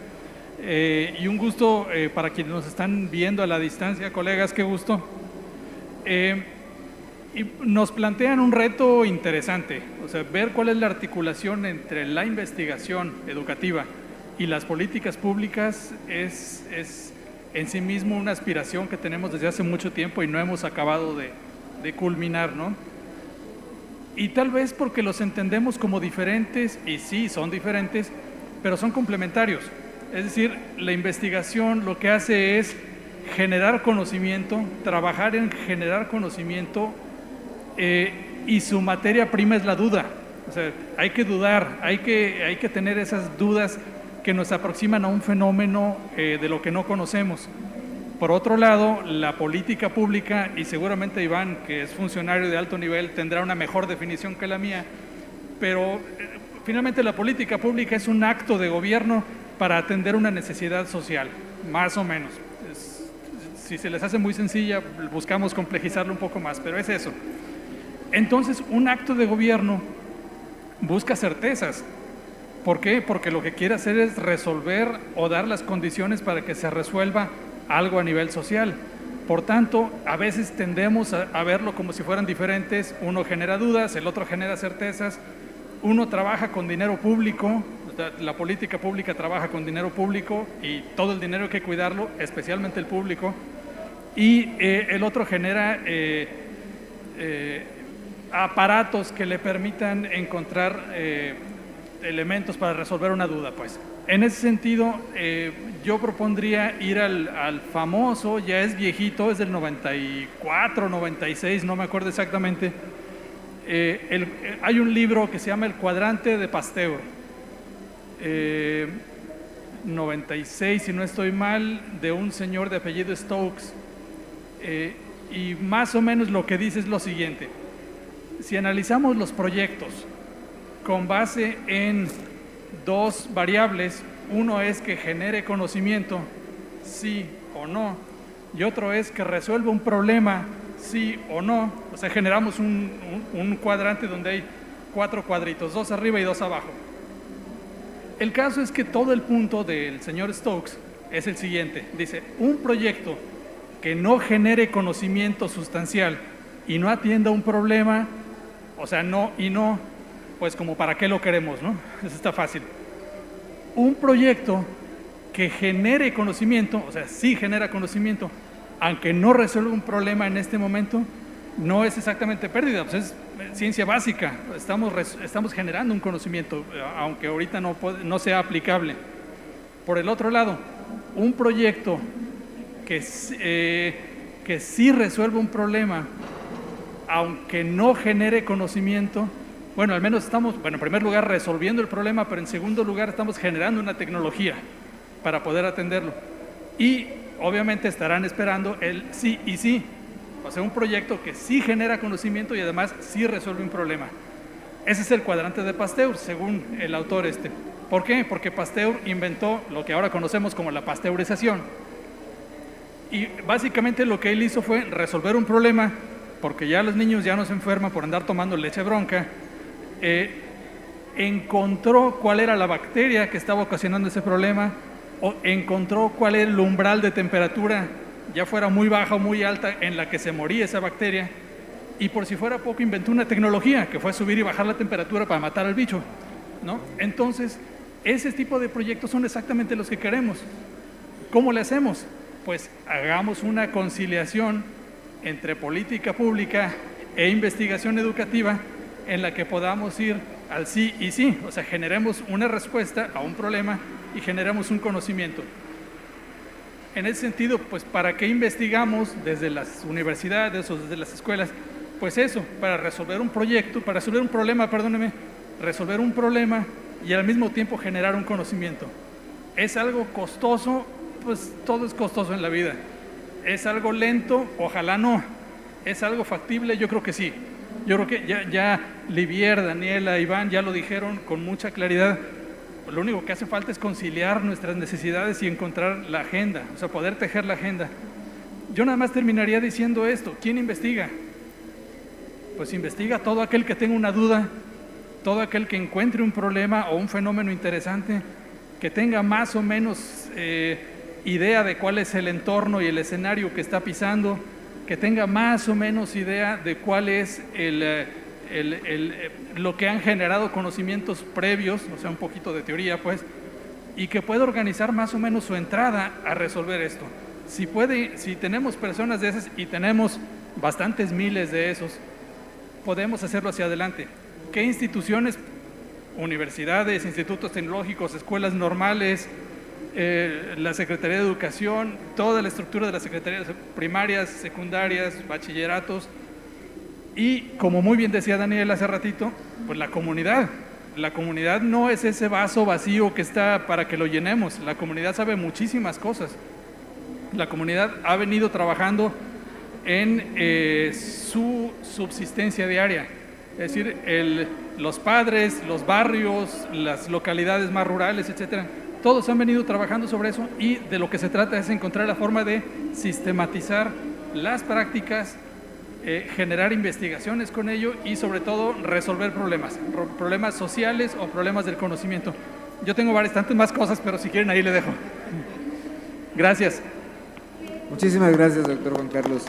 Y un gusto para quienes nos están viendo a la distancia, colegas, qué gusto. Y nos plantean un reto interesante, o sea, ver cuál es la articulación entre la investigación educativa y las políticas públicas es en sí mismo una aspiración que tenemos desde hace mucho tiempo y no hemos acabado de culminar, ¿no? Y tal vez porque los entendemos como diferentes, y sí, son diferentes, pero son complementarios. Es decir, la investigación lo que hace es generar conocimiento, trabajar en generar conocimiento, y su materia prima es la duda. O sea, hay que dudar, hay que tener esas dudas que nos aproximan a un fenómeno de lo que no conocemos. Por otro lado, la política pública, y seguramente Iván, que es funcionario de alto nivel, tendrá una mejor definición que la mía, pero finalmente la política pública es un acto de gobierno para atender una necesidad social, más o menos. Si se les hace muy sencilla, buscamos complejizarlo un poco más, pero es eso. Entonces, un acto de gobierno busca certezas. ¿Por qué? Porque lo que quiere hacer es resolver o dar las condiciones para que se resuelva algo a nivel social. Por tanto, a veces tendemos a verlo como si fueran diferentes. Uno genera dudas, el otro genera certezas. Uno trabaja con dinero público, la política pública trabaja con dinero público y todo el dinero hay que cuidarlo, especialmente el público. Y el otro genera aparatos que le permitan encontrar elementos para resolver una duda, pues. En ese sentido, yo propondría ir al famoso, ya es viejito, es del 94, 96, no me acuerdo exactamente. Hay un libro que se llama El cuadrante de Pasteur, 96, si no estoy mal, de un señor de apellido Stokes. Y más o menos lo que dice es lo siguiente: si analizamos los proyectos con base en dos variables, uno es que genere conocimiento, sí o no, y otro es que resuelva un problema, sí o no. O sea, generamos un cuadrante donde hay 4 cuadritos, 2 arriba y 2 abajo. El caso es que todo el punto del señor Stokes es el siguiente: dice, un proyecto que no genere conocimiento sustancial y no atienda un problema, o sea, no y no, pues como para qué lo queremos, ¿no? Eso está fácil. Un proyecto que genere conocimiento, o sea, sí genera conocimiento, aunque no resuelva un problema en este momento, no es exactamente pérdida, pues es ciencia básica. Estamos generando un conocimiento, aunque ahorita no sea aplicable. Por el otro lado, un proyecto que sí resuelva un problema, aunque no genere conocimiento, bueno, al menos estamos, en primer lugar resolviendo el problema, pero en segundo lugar estamos generando una tecnología para poder atenderlo. Y obviamente estarán esperando el sí y sí, o sea, un proyecto que sí genera conocimiento y además sí resuelve un problema. Ese es el cuadrante de Pasteur, según el autor este. ¿Por qué? Porque Pasteur inventó lo que ahora conocemos como la pasteurización. Y básicamente lo que él hizo fue resolver un problema, porque ya los niños ya no se enferman por andar tomando leche bronca. Encontró cuál era la bacteria que estaba ocasionando ese problema, o encontró cuál era el umbral de temperatura, ya fuera muy baja o muy alta, en la que se moría esa bacteria, y por si fuera poco inventó una tecnología que fue subir y bajar la temperatura para matar al bicho, ¿no? Entonces, ese tipo de proyectos son exactamente los que queremos. ¿Cómo le hacemos? Pues hagamos una conciliación entre política pública e investigación educativa en la que podamos ir al sí y sí, o sea, generemos una respuesta a un problema y generemos un conocimiento. En ese sentido, pues, ¿para qué investigamos desde las universidades o desde las escuelas? Pues eso, para resolver un proyecto, para resolver un problema, resolver un problema y al mismo tiempo generar un conocimiento. ¿Es algo costoso? Pues todo es costoso en la vida. ¿Es algo lento? Ojalá no. ¿Es algo factible? Yo creo que sí. Yo creo que ya Livier, Daniela, Iván ya lo dijeron con mucha claridad. Lo único que hace falta es conciliar nuestras necesidades y encontrar la agenda, o sea, poder tejer la agenda. yo nada más terminaría diciendo esto: ¿quién investiga? Pues investiga todo aquel que tenga una duda, todo aquel que encuentre un problema o un fenómeno interesante, que tenga más o menos idea de cuál es el entorno y el escenario que está pisando, que tenga más o menos idea de cuál es lo que han generado conocimientos previos, o sea, un poquito de teoría, pues, y que pueda organizar más o menos su entrada a resolver esto. Si tenemos personas de esas, y tenemos bastantes miles de esos, podemos hacerlo hacia adelante. ¿Qué instituciones? Universidades, institutos tecnológicos, escuelas normales, la Secretaría de Educación, toda la estructura de las secretarías primarias, secundarias, bachilleratos, y como muy bien decía Daniel hace ratito, pues la comunidad. La comunidad no es ese vaso vacío que está para que lo llenemos. La comunidad sabe muchísimas cosas. La comunidad ha venido trabajando en su subsistencia diaria. Es decir, los padres, los barrios, las localidades más rurales, etcétera, todos han venido trabajando sobre eso, y de lo que se trata es encontrar la forma de sistematizar las prácticas, generar investigaciones con ello y sobre todo resolver problemas sociales o problemas del conocimiento. Yo tengo bastantes más cosas, pero si quieren ahí le dejo. Gracias. Muchísimas gracias, doctor Juan Carlos.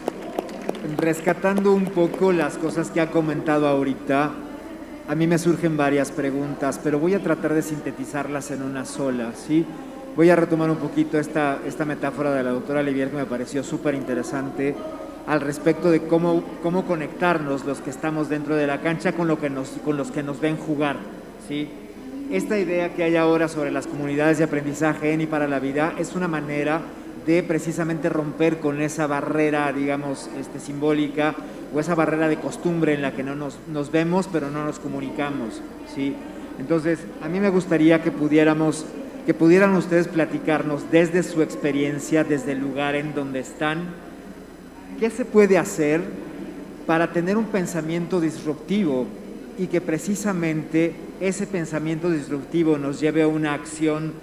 Rescatando un poco las cosas que ha comentado ahorita, a mí me surgen varias preguntas, pero voy a tratar de sintetizarlas en una sola, ¿sí? Voy a retomar un poquito esta metáfora de la doctora Olivier, que me pareció súper interesante, al respecto de cómo conectarnos los que estamos dentro de la cancha con los que nos ven jugar, ¿sí? Esta idea que hay ahora sobre las comunidades de aprendizaje en y para la vida es una manera de precisamente romper con esa barrera, digamos, simbólica, o esa barrera de costumbre en la que no nos vemos pero no nos comunicamos, ¿sí? Entonces, a mí me gustaría que pudieran ustedes platicarnos desde su experiencia, desde el lugar en donde están, qué se puede hacer para tener un pensamiento disruptivo y que precisamente ese pensamiento disruptivo nos lleve a una acción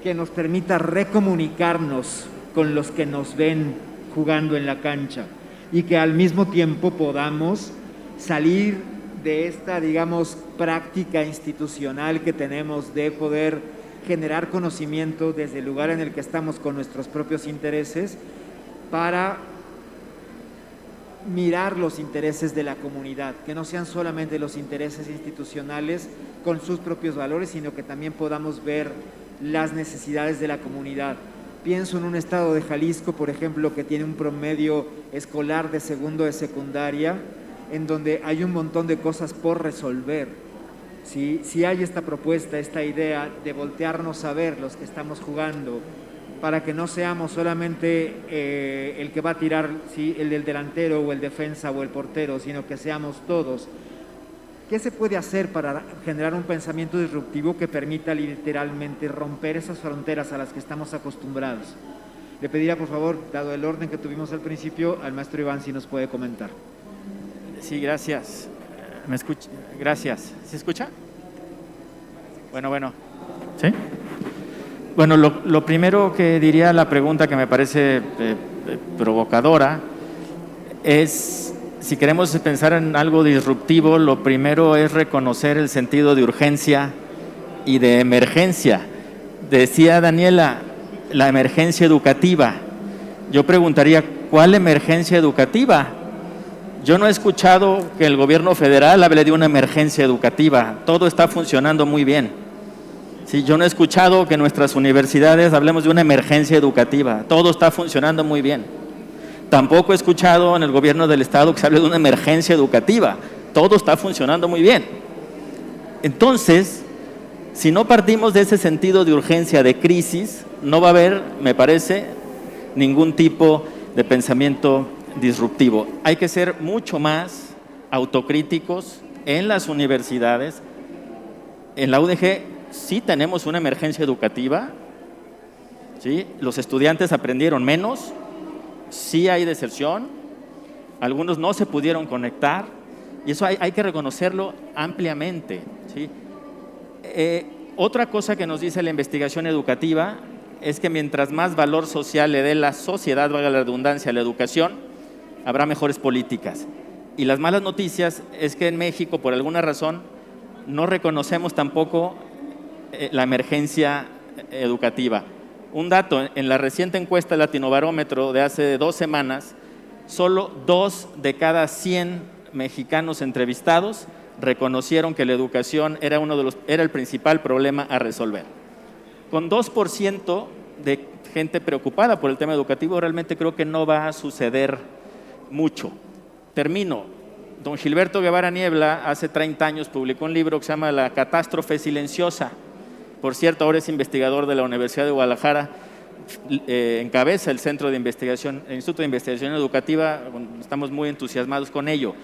que nos permita recomunicarnos con los que nos ven jugando en la cancha, y que al mismo tiempo podamos salir de esta, digamos, práctica institucional que tenemos de poder generar conocimiento desde el lugar en el que estamos con nuestros propios intereses, para mirar los intereses de la comunidad, que no sean solamente los intereses institucionales con sus propios valores, sino que también podamos ver las necesidades de la comunidad. Pienso en un estado de Jalisco, por ejemplo, que tiene un promedio escolar de segundo de secundaria, en donde hay un montón de cosas por resolver. Si hay esta propuesta, esta idea de voltearnos a ver los que estamos jugando, para que no seamos solamente el que va a tirar, ¿sí?, el del delantero o el defensa o el portero, sino que seamos todos. ¿Qué se puede hacer para generar un pensamiento disruptivo que permita literalmente romper esas fronteras a las que estamos acostumbrados? Le pediría, por favor, dado el orden que tuvimos al principio, al maestro Iván si nos puede comentar. Sí, gracias. ¿Me escucha? Gracias. ¿Se escucha? Bueno. ¿Sí? Bueno, lo primero que diría, la pregunta que me parece provocadora, es: si queremos pensar en algo disruptivo, lo primero es reconocer el sentido de urgencia y de emergencia. Decía Daniela, la emergencia educativa. Yo preguntaría, ¿cuál emergencia educativa? Yo no he escuchado que el gobierno federal hable de una emergencia educativa. Todo está funcionando muy bien. Sí, yo no he escuchado que en nuestras universidades hablemos de una emergencia educativa. Todo está funcionando muy bien. Tampoco he escuchado en el gobierno del estado que se hable de una emergencia educativa. Todo está funcionando muy bien. Entonces, si no partimos de ese sentido de urgencia, de crisis, no va a haber, me parece, ningún tipo de pensamiento disruptivo. Hay que ser mucho más autocríticos en las universidades. En la UDG sí tenemos una emergencia educativa, ¿sí? Los estudiantes aprendieron menos, sí hay deserción, algunos no se pudieron conectar, y eso hay que reconocerlo ampliamente, ¿sí? Otra cosa que nos dice la investigación educativa es que mientras más valor social le dé la sociedad, valga la redundancia, a la educación, habrá mejores políticas. Y las malas noticias es que en México, por alguna razón, no reconocemos tampoco la emergencia educativa. Un dato, en la reciente encuesta Latinobarómetro de hace 2 semanas, solo 2 de cada 100 mexicanos entrevistados reconocieron que la educación era el principal problema a resolver. Con 2% de gente preocupada por el tema educativo, realmente creo que no va a suceder mucho. Termino. Don Gilberto Guevara Niebla hace 30 años publicó un libro que se llama La catástrofe silenciosa. Por cierto, ahora es investigador de la Universidad de Guadalajara, encabeza el Centro de Investigación, el Instituto de Investigación Educativa, estamos muy entusiasmados con ello.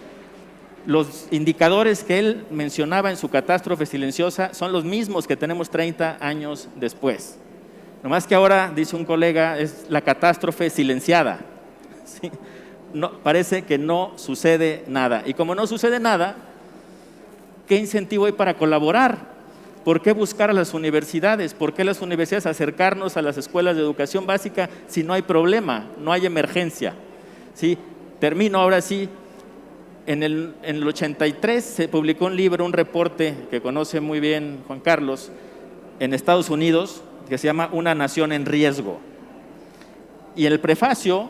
Los indicadores que él mencionaba en su catástrofe silenciosa son los mismos que tenemos 30 años después. Nomás que ahora, dice un colega, es la catástrofe silenciada. ¿Sí? No, parece que no sucede nada. Y como no sucede nada, ¿qué incentivo hay para colaborar? ¿Por qué buscar a las universidades? ¿Por qué las universidades acercarnos a las escuelas de educación básica si no hay problema, no hay emergencia? ¿Sí? Termino ahora sí. En el 83 se publicó un libro, un reporte que conoce muy bien Juan Carlos, en Estados Unidos, que se llama Una nación en riesgo. Y en el prefacio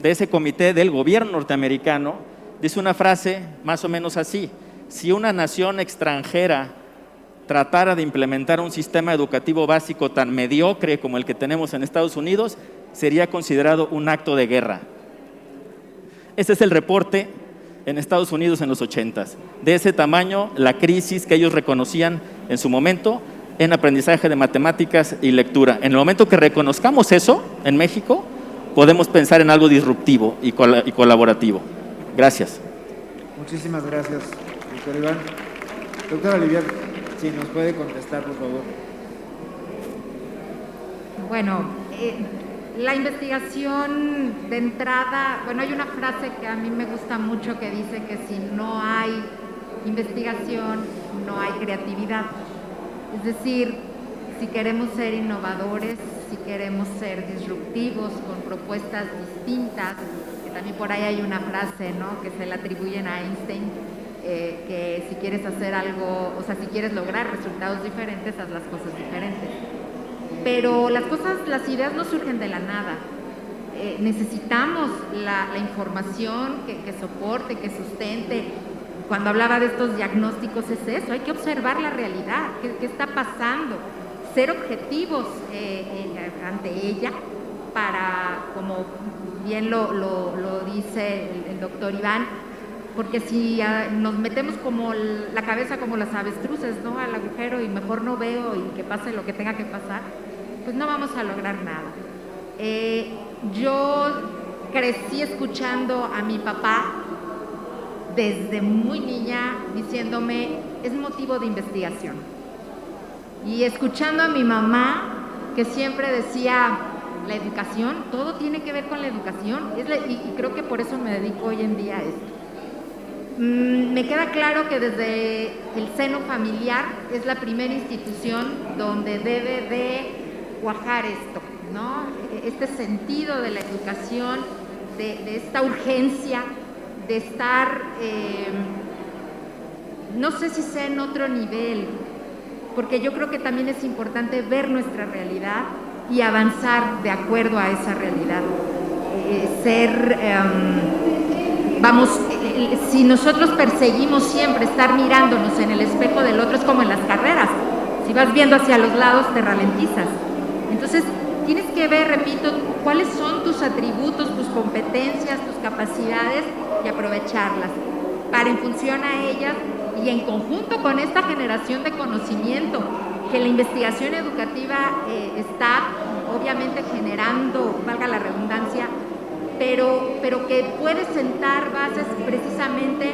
de ese comité del gobierno norteamericano dice una frase más o menos así: si una nación extranjera tratara de implementar un sistema educativo básico tan mediocre como el que tenemos en Estados Unidos, sería considerado un acto de guerra. Ese es el reporte en Estados Unidos en los 80s. De ese tamaño, la crisis que ellos reconocían en su momento en aprendizaje de matemáticas y lectura. En el momento que reconozcamos eso en México, podemos pensar en algo disruptivo y colaborativo. Gracias. Muchísimas gracias, doctor Iván. Doctora Olivier, si nos puede contestar, por favor. Bueno, la investigación de entrada, bueno, hay una frase que a mí me gusta mucho que dice que si no hay investigación, no hay creatividad. Es decir, si queremos ser innovadores, si queremos ser disruptivos con propuestas distintas, que también por ahí hay una frase, ¿no?, que se le atribuyen a Einstein, que si quieres hacer algo, o sea, si quieres lograr resultados diferentes, haz las cosas diferentes. Pero las ideas no surgen de la nada. Necesitamos la información que soporte, que sustente. Cuando hablaba de estos diagnósticos es eso, hay que observar la realidad, qué está pasando, ser objetivos ante ella para, como bien lo dice el doctor Iván, porque si nos metemos como la cabeza como las avestruces, ¿no?, al agujero y mejor no veo y que pase lo que tenga que pasar, pues no vamos a lograr nada. Yo crecí escuchando a mi papá desde muy niña diciéndome, es motivo de investigación. Y escuchando a mi mamá, que siempre decía, la educación, todo tiene que ver con la educación, y creo que por eso me dedico hoy en día a esto. Me queda claro que desde el seno familiar es la primera institución donde debe de cuajar esto, ¿no? Este sentido de la educación, de esta urgencia, de estar, no sé si sea en otro nivel, porque yo creo que también es importante ver nuestra realidad y avanzar de acuerdo a esa realidad. Si nosotros perseguimos siempre estar mirándonos en el espejo del otro, es como en las carreras. Si vas viendo hacia los lados, te ralentizas. Entonces, tienes que ver, repito, cuáles son tus atributos, tus competencias, tus capacidades y aprovecharlas para en función a ellas y en conjunto con esta generación de conocimiento que la investigación educativa está obviamente generando, valga la redundancia, pero que puede sentar bases precisamente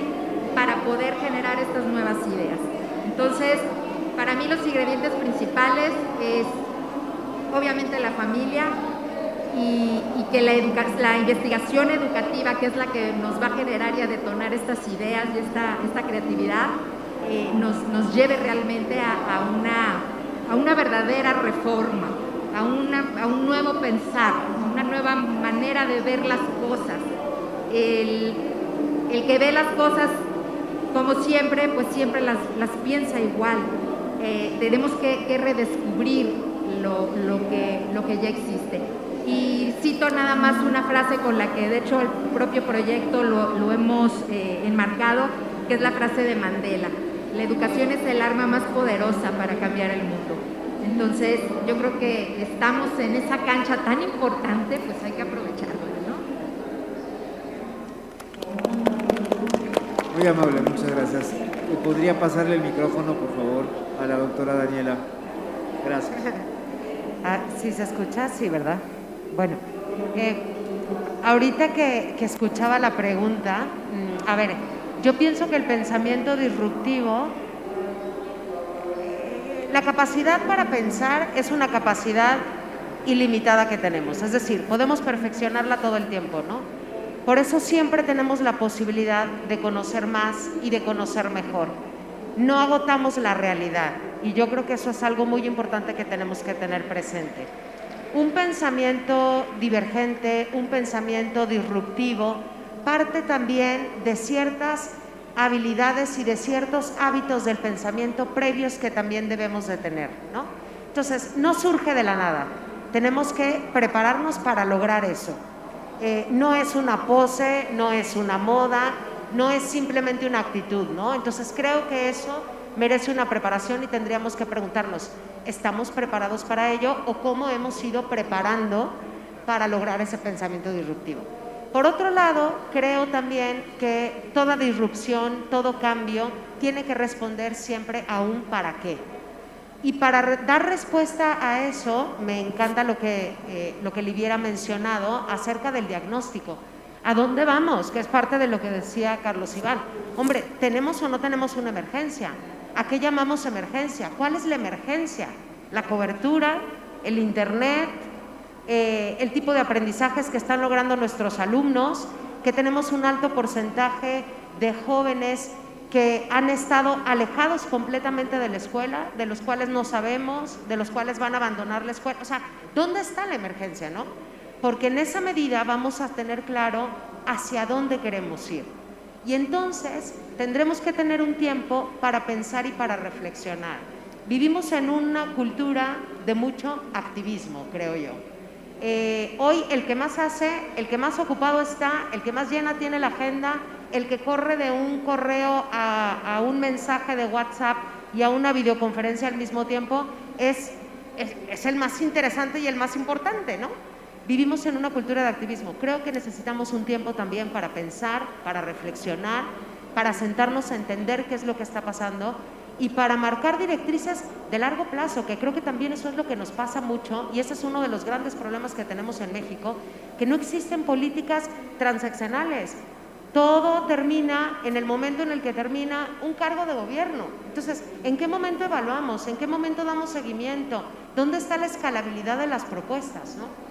para poder generar estas nuevas ideas. Entonces, para mí los ingredientes principales es obviamente la familia y que la investigación educativa, que es la que nos va a generar y a detonar estas ideas y esta creatividad, nos lleve realmente a una verdadera reforma a un nuevo pensar, a una nueva manera de ver las cosas. El que ve las cosas como siempre, pues siempre las piensa igual. Tenemos que redescubrir lo que ya existe. Y cito nada más una frase con la que de hecho el propio proyecto lo hemos enmarcado, que es la frase de Mandela: la educación es el arma más poderosa para cambiar el mundo. Entonces yo creo que estamos en esa cancha tan importante, pues hay que aprovecharla, ¿no? Muy amable, muchas gracias. ¿Podría pasarle el micrófono, por favor, a la doctora Daniela? Gracias. ¿Sí se escucha? Sí, ¿verdad? Bueno, ahorita que escuchaba la pregunta, a ver, yo pienso que el pensamiento disruptivo, la capacidad para pensar es una capacidad ilimitada que tenemos, es decir, podemos perfeccionarla todo el tiempo, ¿no? Por eso siempre tenemos la posibilidad de conocer más y de conocer mejor. No agotamos la realidad y yo creo que eso es algo muy importante que tenemos que tener presente. Un pensamiento divergente, un pensamiento disruptivo, parte también de ciertas habilidades y de ciertos hábitos del pensamiento previos que también debemos de tener, ¿no? Entonces, no surge de la nada. Tenemos que prepararnos para lograr eso. No es una pose, no es una moda, no es simplemente una actitud, ¿no? Entonces, creo que eso merece una preparación y tendríamos que preguntarnos, ¿estamos preparados para ello o cómo hemos ido preparando para lograr ese pensamiento disruptivo? Por otro lado, creo también que toda disrupción, todo cambio, tiene que responder siempre a un para qué. Y para dar respuesta a eso, me encanta lo que Liviera ha mencionado acerca del diagnóstico. ¿A dónde vamos? Que es parte de lo que decía Carlos Iván. Hombre, ¿tenemos o no tenemos una emergencia? ¿A qué llamamos emergencia? ¿Cuál es la emergencia? ¿La cobertura? ¿El internet? ¿El tipo de aprendizajes que están logrando nuestros alumnos? Que tenemos un alto porcentaje de jóvenes que han estado alejados completamente de la escuela, de los cuales no sabemos, de los cuales van a abandonar la escuela. O sea, ¿dónde está la emergencia, no? Porque en esa medida vamos a tener claro hacia dónde queremos ir. Y entonces tendremos que tener un tiempo para pensar y para reflexionar. Vivimos en una cultura de mucho activismo, creo yo. Hoy el que más hace, el que más ocupado está, el que más llena tiene la agenda, el que corre de un correo a un mensaje de WhatsApp y a una videoconferencia al mismo tiempo, es el más interesante y el más importante, ¿no? Vivimos en una cultura de activismo. Creo que necesitamos un tiempo también para pensar, para reflexionar, para sentarnos a entender qué es lo que está pasando y para marcar directrices de largo plazo, que creo que también eso es lo que nos pasa mucho y ese es uno de los grandes problemas que tenemos en México, que no existen políticas transaccionales. Todo termina en el momento en el que termina un cargo de gobierno. Entonces, ¿en qué momento evaluamos? ¿En qué momento damos seguimiento? ¿Dónde está la escalabilidad de las propuestas, no?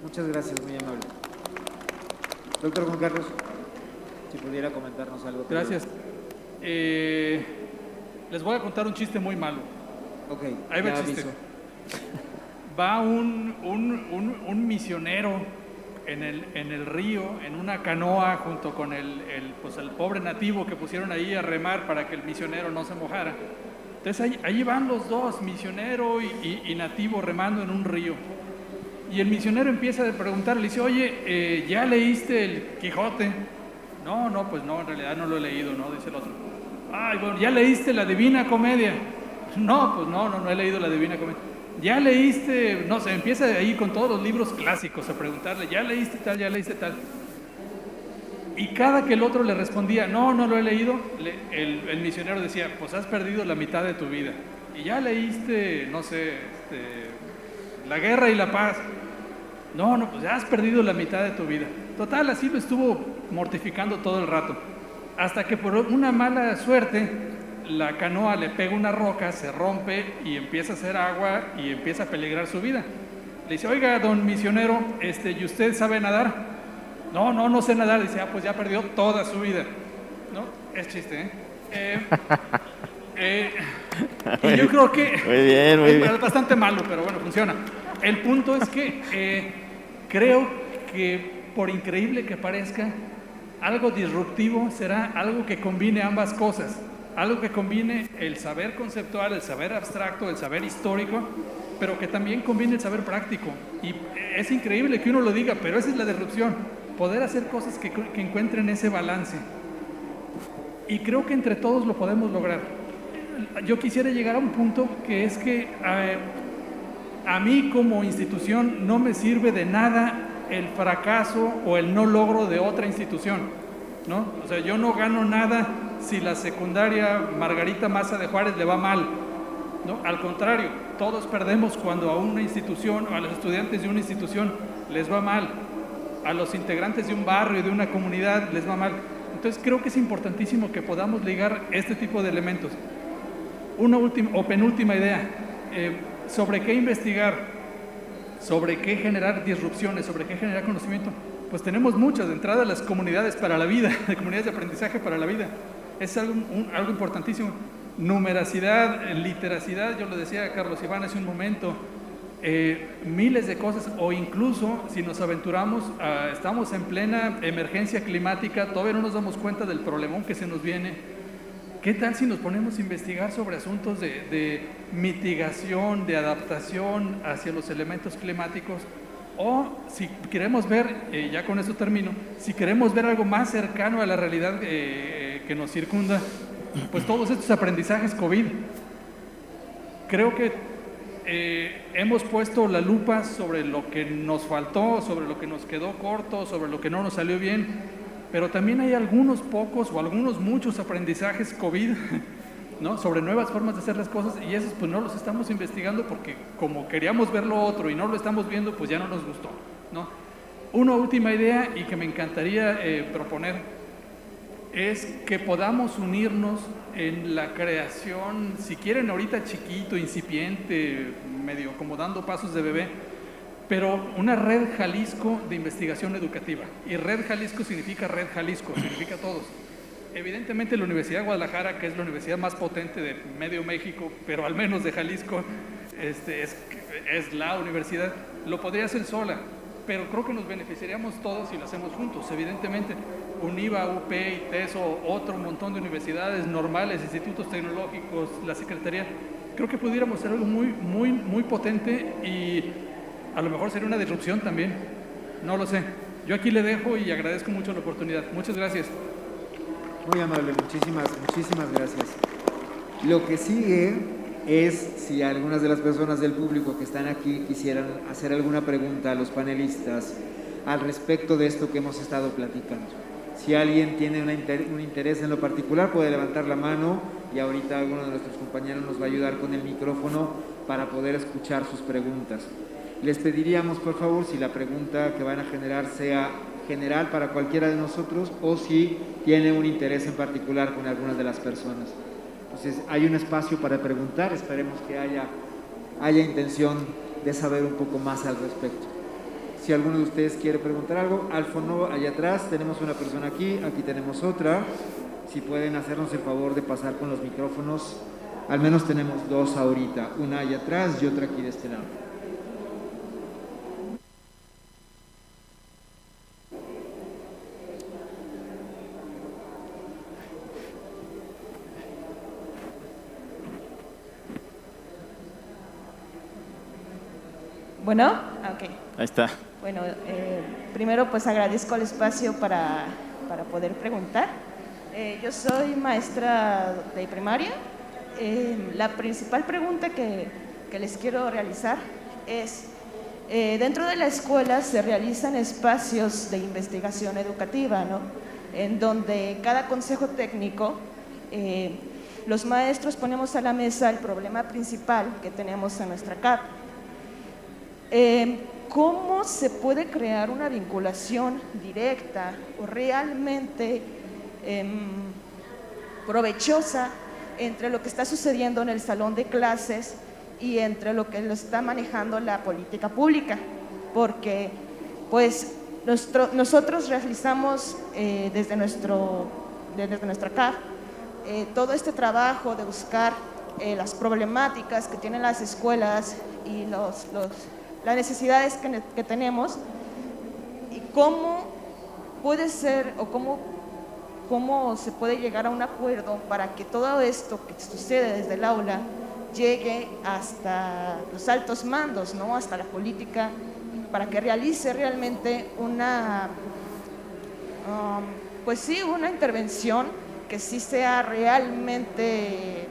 Muchas gracias, muy amable. Doctor Juan Carlos, si pudiera comentarnos algo. Gracias. Les voy a contar un chiste muy malo. Ok, ahí va el chiste. Va un misionero en el río, en una canoa, junto con el pobre nativo que pusieron ahí a remar para que el misionero no se mojara. Entonces ahí van los dos, misionero y nativo, remando en un río. Y el misionero empieza a preguntarle, le dice, oye, ¿ya leíste el Quijote? No, pues no, en realidad no lo he leído, ¿no? Dice el otro. Ay, bueno, ¿ya leíste la Divina Comedia? No, pues no he leído la Divina Comedia. ¿Ya leíste? No sé, empieza ahí con todos los libros clásicos a preguntarle, ¿ya leíste tal, ya leíste tal? Y cada que el otro le respondía, no lo he leído, el misionero decía, pues has perdido la mitad de tu vida. Y ya leíste, no sé, La Guerra y la Paz. No, pues ya has perdido la mitad de tu vida. Total, así lo estuvo mortificando todo el rato. Hasta que por una mala suerte, la canoa le pega una roca, se rompe y empieza a hacer agua y empieza a peligrar su vida. Le dice, oiga, don misionero, ¿y usted sabe nadar? No sé nadar. Dice, pues ya perdió toda su vida. ¿No? Es chiste, ¿eh? Y yo creo que Muy bien, muy bien. es bastante malo, pero bueno, funciona. El punto es que creo que, por increíble que parezca, algo disruptivo será algo que combine ambas cosas. Algo que combine el saber conceptual, el saber abstracto, el saber histórico, pero que también combine el saber práctico. Y es increíble que uno lo diga, pero esa es la disrupción. Poder hacer cosas que encuentren ese balance. Y creo que entre todos lo podemos lograr. Yo quisiera llegar a un punto que es que a mí como institución no me sirve de nada el fracaso o el no logro de otra institución, ¿no? O sea, yo no gano nada si la secundaria Margarita Maza de Juárez le va mal, ¿no? Al contrario, todos perdemos cuando a una institución o a los estudiantes de una institución les va mal, a los integrantes de un barrio y de una comunidad les va mal. Entonces creo que es importantísimo que podamos ligar este tipo de elementos. Una última o penúltima idea, sobre qué investigar, sobre qué generar disrupciones, sobre qué generar conocimiento. Pues tenemos muchas, de entrada las comunidades para la vida, de comunidades de aprendizaje para la vida. Es algo importantísimo. Numeracidad, literacidad, yo lo decía a Carlos Iván hace un momento, miles de cosas, o incluso si nos aventuramos, estamos en plena emergencia climática, todavía no nos damos cuenta del problemón que se nos viene. ¿Qué tal si nos ponemos a investigar sobre asuntos de mitigación, de adaptación hacia los elementos climáticos? O si queremos ver, ya con esto termino, si queremos ver algo más cercano a la realidad que nos circunda, pues todos estos aprendizajes COVID. Creo que hemos puesto la lupa sobre lo que nos faltó, sobre lo que nos quedó corto, sobre lo que no nos salió bien. Pero también hay algunos pocos o algunos muchos aprendizajes COVID, ¿no? Sobre nuevas formas de hacer las cosas, y esos pues no los estamos investigando porque como queríamos ver lo otro y no lo estamos viendo, pues ya no nos gustó, ¿no? Una última idea y que me encantaría proponer es que podamos unirnos en la creación, si quieren ahorita chiquito, incipiente, medio como dando pasos de bebé, pero una red Jalisco de investigación educativa. Y red Jalisco significa red Jalisco, significa todos. Evidentemente la Universidad de Guadalajara, que es la universidad más potente de medio México, pero al menos de Jalisco, es la universidad, lo podría hacer sola, pero creo que nos beneficiaríamos todos si lo hacemos juntos. Evidentemente, UNIVA, UP, ITESO, otro montón de universidades normales, institutos tecnológicos, la Secretaría, creo que pudiéramos hacer algo muy, muy, muy potente y a lo mejor sería una disrupción también, no lo sé. Yo aquí le dejo y agradezco mucho la oportunidad. Muchas gracias. Muy amable, muchísimas gracias. Lo que sigue es si algunas de las personas del público que están aquí quisieran hacer alguna pregunta a los panelistas al respecto de esto que hemos estado platicando. Si alguien tiene un interés en lo particular, puede levantar la mano y ahorita alguno de nuestros compañeros nos va a ayudar con el micrófono para poder escuchar sus preguntas. Les pediríamos, por favor, si la pregunta que van a generar sea general para cualquiera de nosotros o si tiene un interés en particular con algunas de las personas. Entonces, hay un espacio para preguntar, esperemos que haya intención de saber un poco más al respecto. Si alguno de ustedes quiere preguntar algo, al fondo, allá atrás, tenemos una persona aquí tenemos otra. Si pueden hacernos el favor de pasar con los micrófonos, al menos tenemos dos ahorita, una allá atrás y otra aquí de este lado. Bueno, ok. Ahí está. Bueno, primero pues agradezco el espacio para poder preguntar. Yo soy maestra de primaria. La principal pregunta que les quiero realizar es, dentro de la escuela se realizan espacios de investigación educativa, ¿no? En donde cada consejo técnico, los maestros ponemos a la mesa el problema principal que tenemos en nuestra CAP. ¿Cómo se puede crear una vinculación directa o realmente provechosa entre lo que está sucediendo en el salón de clases y entre lo que lo está manejando la política pública? Porque pues nosotros realizamos desde nuestra CAF todo este trabajo de buscar las problemáticas que tienen las escuelas y las necesidades que tenemos, y cómo puede ser o cómo se puede llegar a un acuerdo para que todo esto que sucede desde el aula llegue hasta los altos mandos, ¿no? Hasta la política, para que realice realmente una intervención que sí sea realmente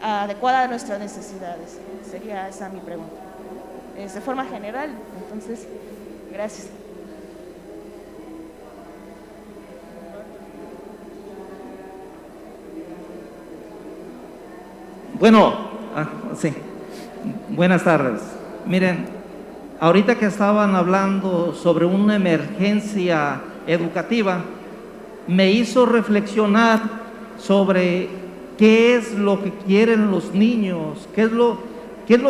adecuada a nuestras necesidades. Sería esa mi pregunta. De forma general, entonces, gracias. Bueno, sí. Buenas tardes. Miren, ahorita que estaban hablando sobre una emergencia educativa, me hizo reflexionar sobre qué es lo que quieren los niños, qué es lo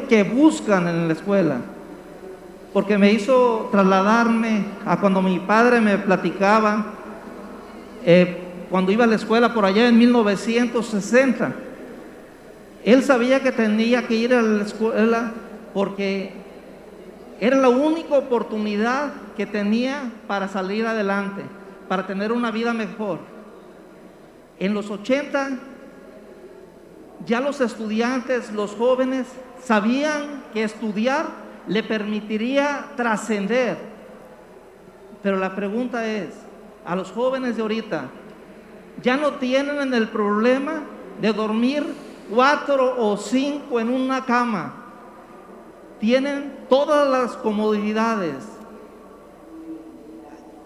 que buscan en la escuela. Porque me hizo trasladarme a cuando mi padre me platicaba, cuando iba a la escuela por allá en 1960. Él sabía que tenía que ir a la escuela porque era la única oportunidad que tenía para salir adelante, para tener una vida mejor. En los 80, ya los estudiantes, los jóvenes, sabían que estudiar le permitiría trascender. Pero la pregunta es, a los jóvenes de ahorita, ya no tienen el problema de dormir 4 o 5 en una cama, tienen todas las comodidades.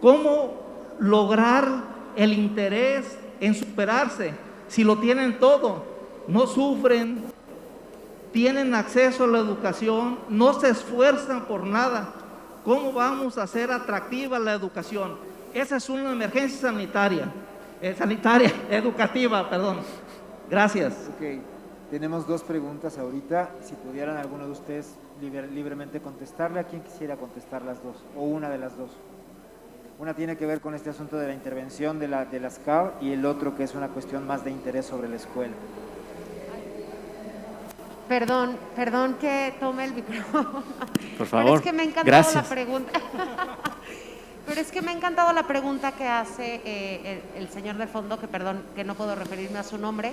¿Cómo lograr el interés en superarse si lo tienen todo? No sufren, tienen acceso a la educación, no se esfuerzan por nada. ¿Cómo vamos a hacer atractiva la educación? Esa es una emergencia educativa, perdón. Gracias. Ok, tenemos 2 preguntas ahorita. Si pudieran alguno de ustedes libremente contestarle, ¿a quién quisiera contestar las 2? O una de las 2. Una tiene que ver con este asunto de la intervención de las CAO y el otro que es una cuestión más de interés sobre la escuela. Perdón que tome el micrófono. Por favor. Pero es que me ha encantado Gracias. la pregunta. Pero es que me ha encantado la pregunta que hace el señor del fondo, que no puedo referirme a su nombre,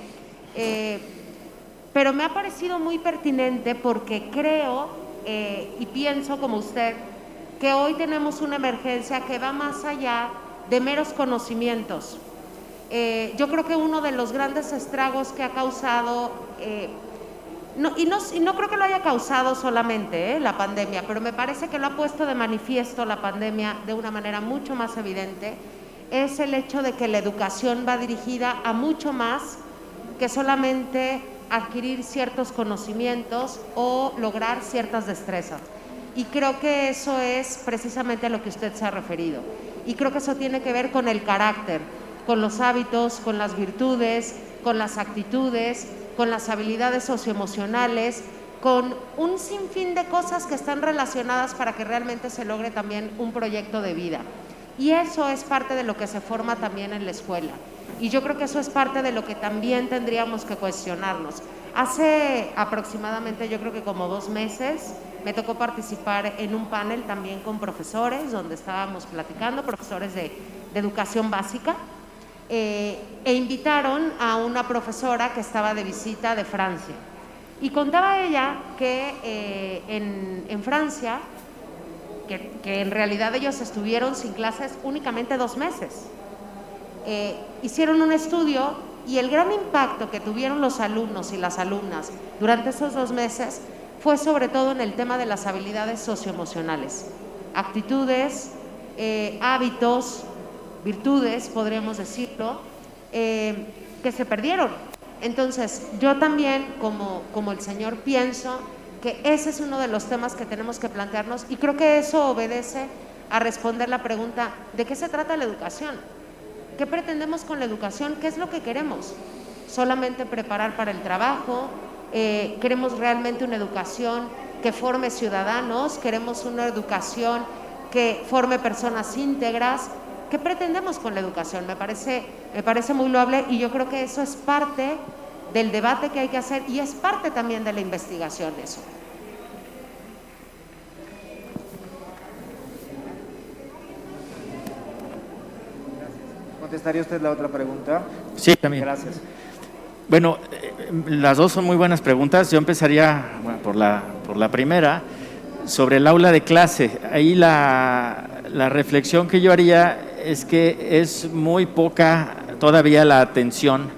pero me ha parecido muy pertinente porque creo y pienso como usted que hoy tenemos una emergencia que va más allá de meros conocimientos. Yo creo que uno de los grandes estragos que ha causado, no creo que lo haya causado solamente la pandemia, pero me parece que lo ha puesto de manifiesto la pandemia de una manera mucho más evidente, es el hecho de que la educación va dirigida a mucho más que solamente adquirir ciertos conocimientos o lograr ciertas destrezas. Y creo que eso es precisamente a lo que usted se ha referido. Y creo que eso tiene que ver con el carácter, con los hábitos, con las virtudes, con las actitudes, con las habilidades socioemocionales, con un sinfín de cosas que están relacionadas para que realmente se logre también un proyecto de vida. Y eso es parte de lo que se forma también en la escuela. Y yo creo que eso es parte de lo que también tendríamos que cuestionarnos. Hace aproximadamente, yo creo que como 2 meses, me tocó participar en un panel también con profesores, donde estábamos platicando, profesores de educación básica, e invitaron a una profesora que estaba de visita de Francia. Y contaba ella que en Francia, que en realidad ellos estuvieron sin clases únicamente 2 meses. Hicieron un estudio y el gran impacto que tuvieron los alumnos y las alumnas durante esos 2 meses fue sobre todo en el tema de las habilidades socioemocionales, actitudes, hábitos, virtudes, podríamos decirlo, que se perdieron. Entonces, yo también, como el señor, pienso que ese es uno de los temas que tenemos que plantearnos y creo que eso obedece a responder la pregunta, ¿de qué se trata la educación? ¿Qué pretendemos con la educación? ¿Qué es lo que queremos? ¿Solamente preparar para el trabajo? ¿Queremos realmente una educación que forme ciudadanos? ¿Queremos una educación que forme personas íntegras? ¿Qué pretendemos con la educación? Me parece muy loable y yo creo que eso es parte del debate que hay que hacer, y es parte también de la investigación eso. ¿Contestaría usted la otra pregunta? Sí, también. Gracias. Bueno, las dos son muy buenas preguntas. Yo empezaría por la primera, sobre el aula de clase. Ahí la reflexión que yo haría es que es muy poca todavía la atención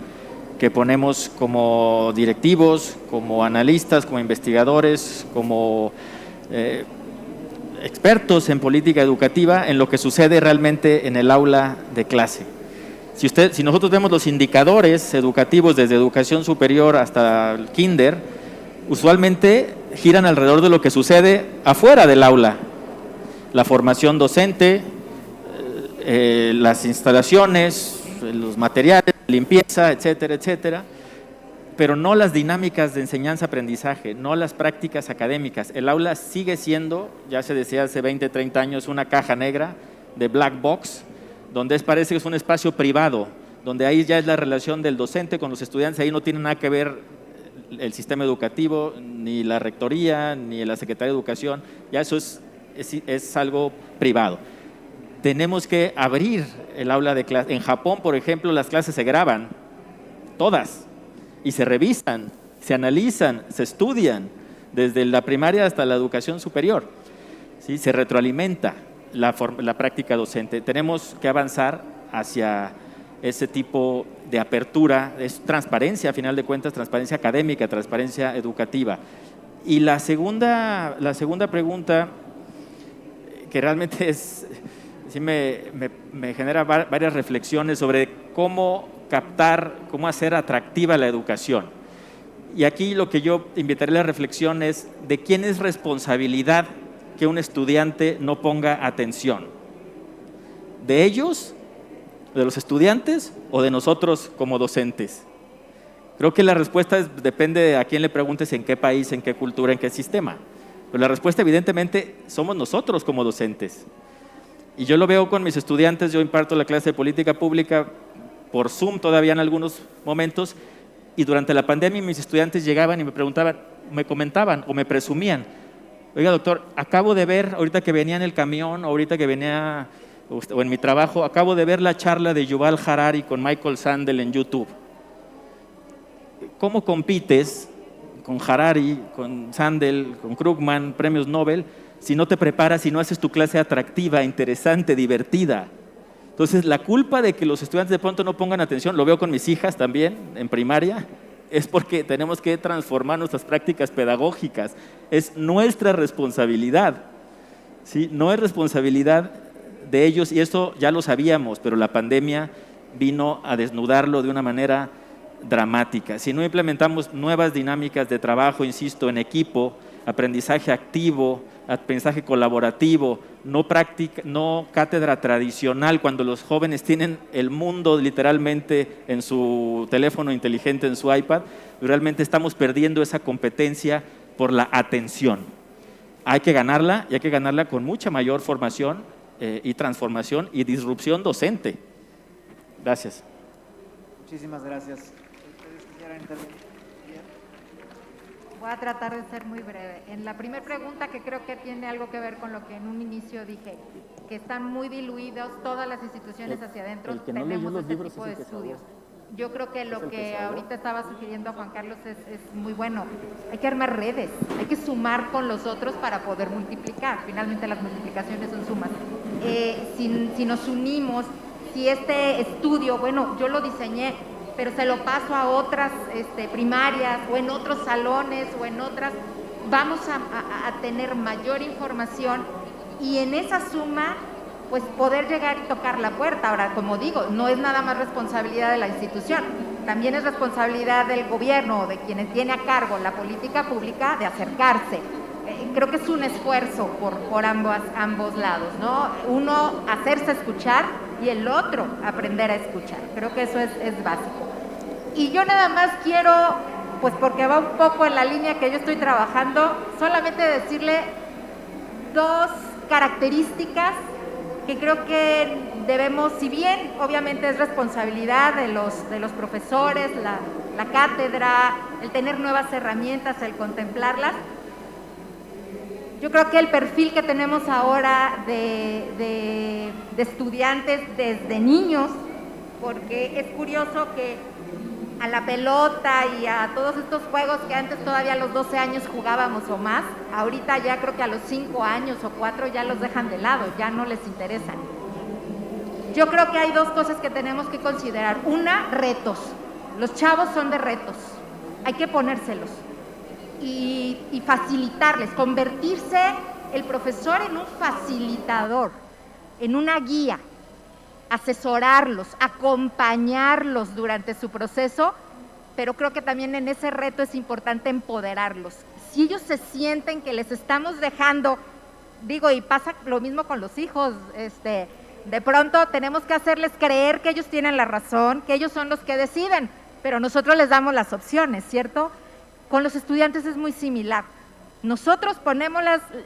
que ponemos como directivos, como analistas, como investigadores, como expertos en política educativa en lo que sucede realmente en el aula de clase. Si nosotros vemos los indicadores educativos desde educación superior hasta el kinder, usualmente giran alrededor de lo que sucede afuera del aula. La formación docente, las instalaciones, los materiales, limpieza, etcétera, etcétera, pero no las dinámicas de enseñanza-aprendizaje, no las prácticas académicas. El aula sigue siendo, ya se decía hace 20, 30 años, una caja negra de black box, donde parece que es un espacio privado, donde ahí ya es la relación del docente con los estudiantes, ahí no tiene nada que ver el sistema educativo, ni la rectoría, ni la Secretaría de Educación, ya eso es algo privado. Tenemos que abrir el aula de clase. En Japón, por ejemplo, las clases se graban, todas, y se revisan, se analizan, se estudian, desde la primaria hasta la educación superior, ¿sí? Se retroalimenta la práctica docente. Tenemos que avanzar hacia ese tipo de apertura, es transparencia, a final de cuentas, transparencia académica, transparencia educativa. Y la segunda pregunta, que realmente sí me genera varias reflexiones sobre cómo captar, cómo hacer atractiva la educación. Y aquí lo que yo invitaría a la reflexión es de quién es responsabilidad que un estudiante no ponga atención. ¿De ellos, de los estudiantes o de nosotros como docentes? Creo que la respuesta depende de a quién le preguntes, en qué país, en qué cultura, en qué sistema. Pero la respuesta evidentemente somos nosotros como docentes. Y yo lo veo con mis estudiantes, yo imparto la clase de política pública por Zoom todavía en algunos momentos, y durante la pandemia mis estudiantes llegaban y me preguntaban, me comentaban o me presumían: oiga, doctor, acabo de ver, ahorita que venía en el camión, ahorita que venía o en mi trabajo, acabo de ver la charla de Yuval Harari con Michael Sandel en YouTube. ¿Cómo compites con Harari, con Sandel, con Krugman, premios Nobel, si no te preparas, si no haces tu clase atractiva, interesante, divertida? Entonces, la culpa de que los estudiantes de pronto no pongan atención, lo veo con mis hijas también, en primaria, es porque tenemos que transformar nuestras prácticas pedagógicas. Es nuestra responsabilidad, ¿sí? No es responsabilidad de ellos, y esto ya lo sabíamos, pero la pandemia vino a desnudarlo de una manera dramática. Si no implementamos nuevas dinámicas de trabajo, insisto, en equipo, aprendizaje activo, aprendizaje colaborativo, no cátedra tradicional, cuando los jóvenes tienen el mundo literalmente en su teléfono inteligente, en su iPad, realmente estamos perdiendo esa competencia por la atención. Hay que ganarla, y hay que ganarla con mucha mayor formación y transformación y disrupción docente. Gracias. Muchísimas gracias. ¿Ustedes quisieran intervenir? Voy a tratar de ser muy breve. En la primera pregunta, que creo que tiene algo que ver con lo que en un inicio dije, que están muy diluidos todas las instituciones hacia adentro, tenemos este tipo de estudios. Yo creo que lo que ahorita estaba sugiriendo Juan Carlos es muy bueno. Hay que armar redes, hay que sumar con los otros para poder multiplicar. Finalmente las multiplicaciones son sumas. Si nos unimos, si este estudio, bueno, yo lo diseñé, pero se lo paso a otras primarias o en otros salones o en otras, vamos a tener mayor información, y en esa suma pues poder llegar y tocar la puerta. Ahora, como digo, no es nada más responsabilidad de la institución, también es responsabilidad del gobierno o de quienes tiene a cargo la política pública de acercarse. Creo que es un esfuerzo por ambos lados, ¿no? Uno, hacerse escuchar, y el otro, aprender a escuchar. Creo que eso es básico. Y yo nada más quiero, pues porque va un poco en la línea que yo estoy trabajando, solamente decirle dos características que creo que debemos, si bien obviamente es responsabilidad de los profesores, la la cátedra, el tener nuevas herramientas, el contemplarlas. Yo creo que el perfil que tenemos ahora de estudiantes desde niños, porque es curioso que a la pelota y a todos estos juegos que antes todavía a los 12 años jugábamos o más, ahorita ya creo que a los 5 años o 4 ya los dejan de lado, ya no les interesan. Yo creo que hay dos cosas que tenemos que considerar. Una, retos. Los chavos son de retos, hay que ponérselos y facilitarles, convertirse el profesor en un facilitador, en una guía, asesorarlos, acompañarlos durante su proceso, pero creo que también en ese reto es importante empoderarlos. Si ellos se sienten que les estamos dejando, digo, y pasa lo mismo con los hijos, de pronto tenemos que hacerles creer que ellos tienen la razón, que ellos son los que deciden, pero nosotros les damos las opciones, ¿cierto? Con los estudiantes es muy similar. Nosotros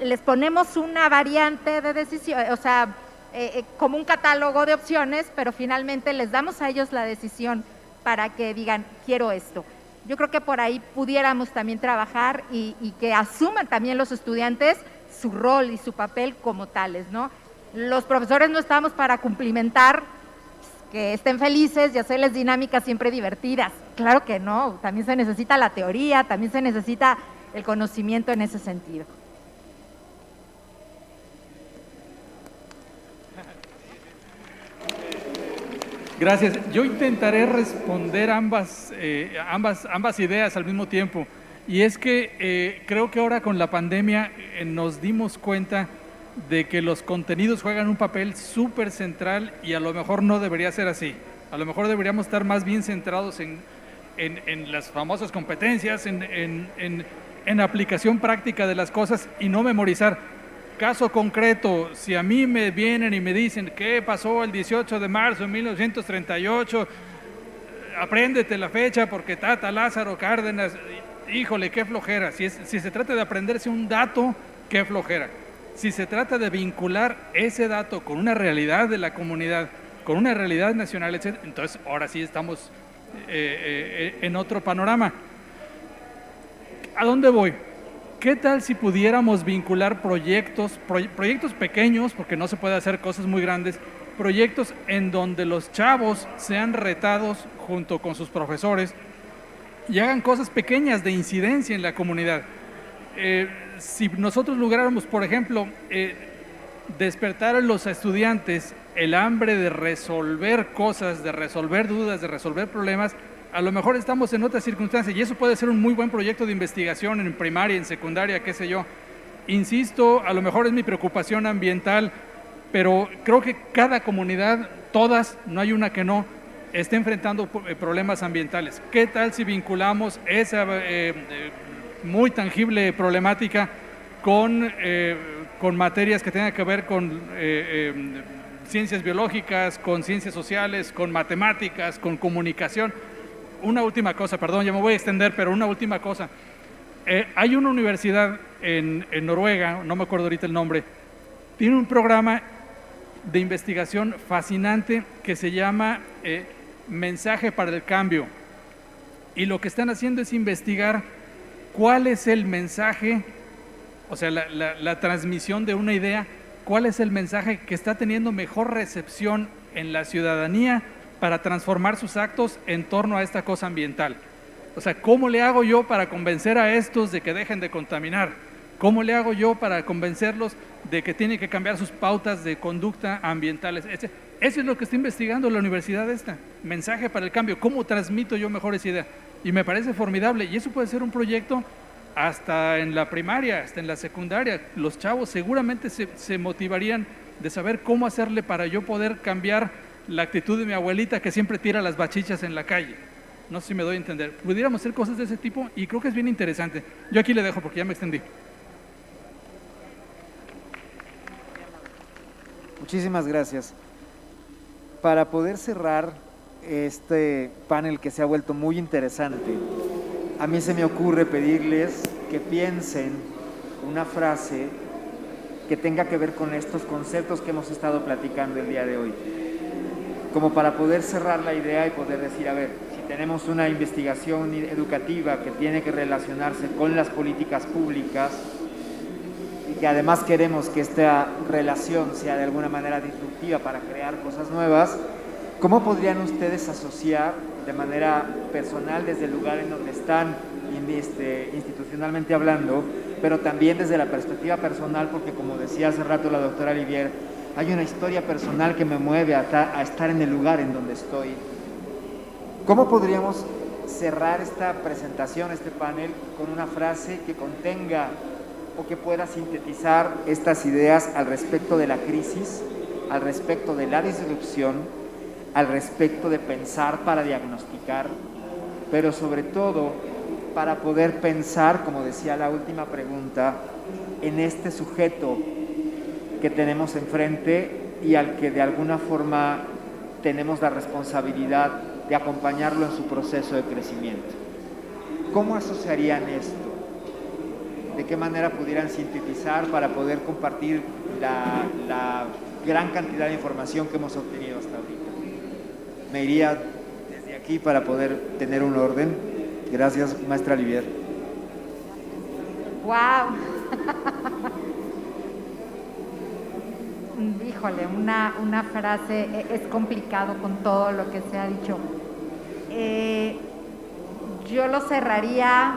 les ponemos una variante de decisión, o sea, como un catálogo de opciones, pero finalmente les damos a ellos la decisión para que digan, quiero esto. Yo creo que por ahí pudiéramos también trabajar y que asuman también los estudiantes su rol y su papel como tales, ¿no? Los profesores no estamos para cumplimentar, que estén felices y hacerles dinámicas siempre divertidas. Claro que no, también se necesita la teoría, también se necesita el conocimiento en ese sentido. Gracias. Yo intentaré responder ambas ideas al mismo tiempo. Y es que creo que ahora con la pandemia nos dimos cuenta de que los contenidos juegan un papel súper central y a lo mejor no debería ser así. A lo mejor deberíamos estar más bien centrados en las famosas competencias, en aplicación práctica de las cosas y no memorizar. Caso concreto, si a mí me vienen y me dicen ¿qué pasó el 18 de marzo de 1938? Apréndete la fecha porque Tata Lázaro Cárdenas, híjole, qué flojera. Si se trata de aprenderse un dato, qué flojera. Si se trata de vincular ese dato con una realidad de la comunidad, con una realidad nacional, etc., entonces ahora sí estamos en otro panorama. ¿A dónde voy? ¿Qué tal si pudiéramos vincular proyectos pequeños, porque no se puede hacer cosas muy grandes, proyectos en donde los chavos sean retados junto con sus profesores y hagan cosas pequeñas de incidencia en la comunidad? Si nosotros lográramos, por ejemplo, despertar en los estudiantes el hambre de resolver cosas, de resolver dudas, de resolver problemas, a lo mejor estamos en otras circunstancias y eso puede ser un muy buen proyecto de investigación en primaria, en secundaria, qué sé yo. Insisto, a lo mejor es mi preocupación ambiental, pero creo que cada comunidad, todas, no hay una que no, esté enfrentando problemas ambientales. ¿Qué tal si vinculamos esa muy tangible problemática con materias que tengan que ver con ciencias biológicas, con ciencias sociales, con matemáticas, con comunicación? Una última cosa, perdón, ya me voy a extender, pero una última cosa. Hay una universidad en Noruega, no me acuerdo ahorita el nombre, tiene un programa de investigación fascinante que se llama Mensaje para el Cambio. Y lo que están haciendo es investigar cuál es el mensaje, o sea, la transmisión de una idea, cuál es el mensaje que está teniendo mejor recepción en la ciudadanía para transformar sus actos en torno a esta cosa ambiental. O sea, ¿cómo le hago yo para convencer a estos de que dejen de contaminar? ¿Cómo le hago yo para convencerlos de que tienen que cambiar sus pautas de conducta ambientales? Eso es lo que está investigando la universidad esta, Mensaje para el Cambio. ¿Cómo transmito yo mejor esa idea? Y me parece formidable. Y eso puede ser un proyecto hasta en la primaria, hasta en la secundaria. Los chavos seguramente se motivarían de saber cómo hacerle para yo poder cambiar la actitud de mi abuelita que siempre tira las bachichas en la calle. No sé si me doy a entender. Pudiéramos hacer cosas de ese tipo y creo que es bien interesante. Yo aquí le dejo porque ya me extendí. Muchísimas gracias. Para poder cerrar este panel que se ha vuelto muy interesante, a mí se me ocurre pedirles que piensen una frase que tenga que ver con estos conceptos que hemos estado platicando el día de hoy, como para poder cerrar la idea y poder decir, a ver, si tenemos una investigación educativa que tiene que relacionarse con las políticas públicas y que además queremos que esta relación sea de alguna manera disruptiva para crear cosas nuevas, ¿cómo podrían ustedes asociar de manera personal desde el lugar en donde están institucionalmente hablando, pero también desde la perspectiva personal, porque como decía hace rato la doctora Olivier, hay una historia personal que me mueve a estar en el lugar en donde estoy? ¿Cómo podríamos cerrar esta presentación, este panel, con una frase que contenga o que pueda sintetizar estas ideas al respecto de la crisis, al respecto de la disrupción, al respecto de pensar para diagnosticar, pero sobre todo para poder pensar, como decía la última pregunta, en este sujeto que tenemos enfrente y al que de alguna forma tenemos la responsabilidad de acompañarlo en su proceso de crecimiento? ¿Cómo asociarían esto? ¿De qué manera pudieran sintetizar para poder compartir la gran cantidad de información que hemos obtenido hasta ahorita? Me iría desde aquí para poder tener un orden. Gracias, maestra Olivier. ¡Wow! Híjole, una frase, es complicado con todo lo que se ha dicho. Yo lo cerraría,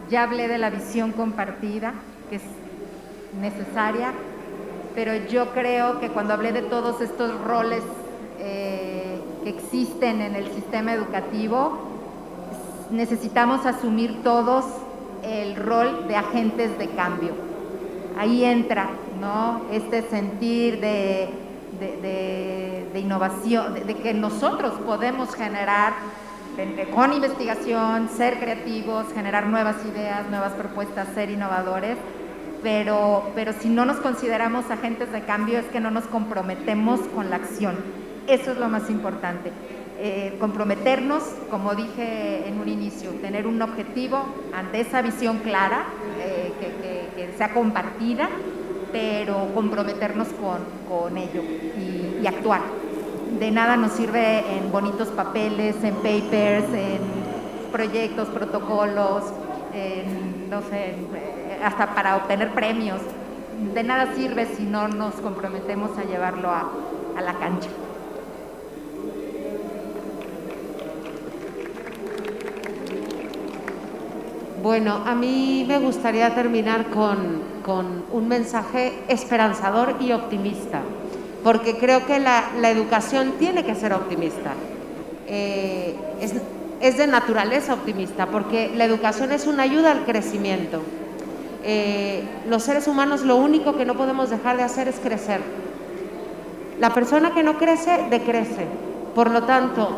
ya hablé de la visión compartida, que es necesaria, pero yo creo que cuando hablé de todos estos roles que existen en el sistema educativo, necesitamos asumir todos el rol de agentes de cambio. Ahí entra, ¿no?, este sentir de innovación, de que nosotros podemos generar con investigación, ser creativos, generar nuevas ideas, nuevas propuestas, ser innovadores, pero si no nos consideramos agentes de cambio es que no nos comprometemos con la acción. Eso es lo más importante. Comprometernos, como dije en un inicio, tener un objetivo ante esa visión clara, que sea compartida, pero comprometernos con ello y actuar. De nada nos sirve en bonitos papeles, en papers, en proyectos, protocolos, no sé, hasta para obtener premios. De nada sirve si no nos comprometemos a llevarlo a la cancha. Bueno, a mí me gustaría terminar con un mensaje esperanzador y optimista, porque creo que la educación tiene que ser optimista. Es de naturaleza optimista, porque la educación es una ayuda al crecimiento. Los seres humanos lo único que no podemos dejar de hacer es crecer. La persona que no crece, decrece. Por lo tanto,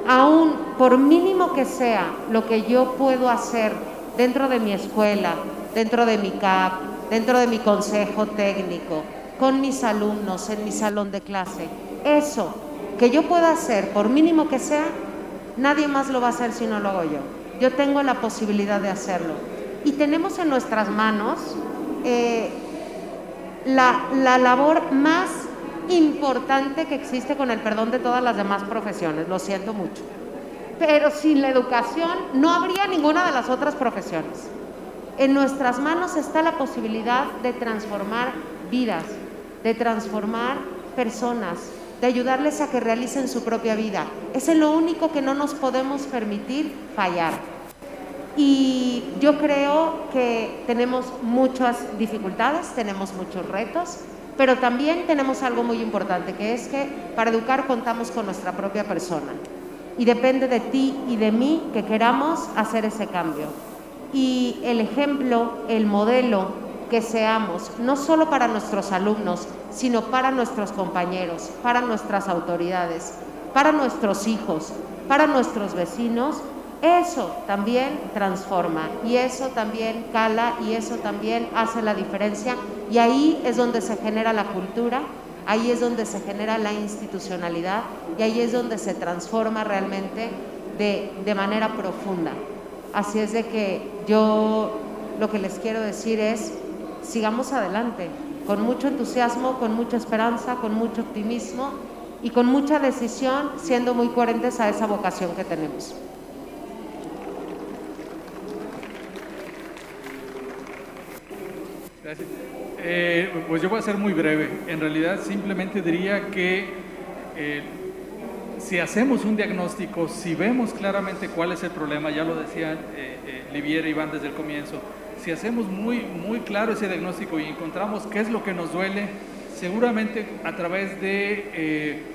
aún por mínimo que sea lo que yo puedo hacer dentro de mi escuela, dentro de mi CAP, dentro de mi consejo técnico, con mis alumnos, en mi salón de clase, eso que yo pueda hacer, por mínimo que sea, nadie más lo va a hacer si no lo hago yo. Yo tengo la posibilidad de hacerlo. Y tenemos en nuestras manos la labor más importante que existe, con el perdón de todas las demás profesiones, lo siento mucho. Pero sin la educación no habría ninguna de las otras profesiones. En nuestras manos está la posibilidad de transformar vidas, de transformar personas, de ayudarles a que realicen su propia vida. Es en lo único que no nos podemos permitir fallar. Y yo creo que tenemos muchas dificultades, tenemos muchos retos, pero también tenemos algo muy importante, que es que para educar contamos con nuestra propia persona. Y depende de ti y de mí que queramos hacer ese cambio. Y el ejemplo, el modelo que seamos, no solo para nuestros alumnos, sino para nuestros compañeros, para nuestras autoridades, para nuestros hijos, para nuestros vecinos, eso también transforma, y eso también cala, y eso también hace la diferencia. Y ahí es donde se genera la cultura, ahí es donde se genera la institucionalidad, y ahí es donde se transforma realmente de manera profunda. Así es de que yo lo que les quiero decir es, sigamos adelante, con mucho entusiasmo, con mucha esperanza, con mucho optimismo, y con mucha decisión, siendo muy coherentes a esa vocación que tenemos. Gracias. Pues yo voy a ser muy breve. En realidad simplemente diría que si hacemos un diagnóstico, si vemos claramente cuál es el problema, ya lo decían Liviera y Iván desde el comienzo, si hacemos muy claro ese diagnóstico y encontramos qué es lo que nos duele, seguramente a través de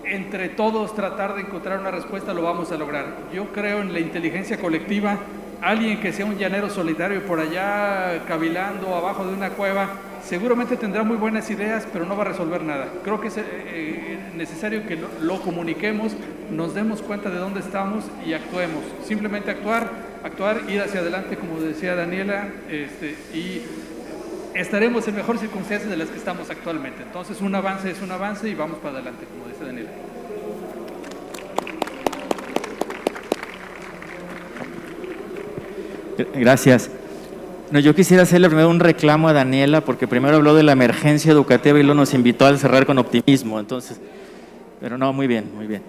entre todos tratar de encontrar una respuesta lo vamos a lograr. Yo creo en la inteligencia colectiva. Alguien que sea un llanero solitario por allá cavilando abajo de una cueva, seguramente tendrá muy buenas ideas, pero no va a resolver nada. Creo que es necesario que lo comuniquemos, nos demos cuenta de dónde estamos y actuemos. Simplemente actuar, ir hacia adelante, como decía Daniela, y estaremos en mejores circunstancias de las que estamos actualmente. Entonces, un avance es un avance y vamos para adelante, como decía Daniela. Gracias. No, yo quisiera hacerle primero un reclamo a Daniela, porque primero habló de la emergencia educativa y luego nos invitó a cerrar con optimismo. Entonces, pero no, muy bien, muy bien.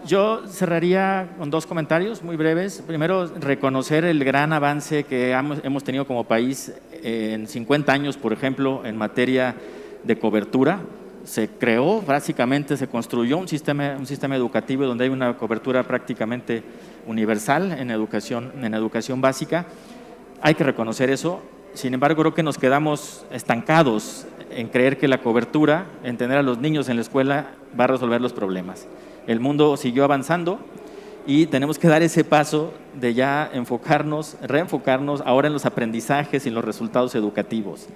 Yo cerraría con dos comentarios muy breves. Primero, reconocer el gran avance que hemos tenido como país en 50 años, por ejemplo, en materia de cobertura. Se creó, básicamente se construyó un sistema educativo donde hay una cobertura prácticamente universal en educación básica. Hay que reconocer eso. Sin embargo, creo que nos quedamos estancados en creer que la cobertura, en tener a los niños en la escuela, va a resolver los problemas. El mundo siguió avanzando y tenemos que dar ese paso de ya reenfocarnos ahora en los aprendizajes y en los resultados educativos.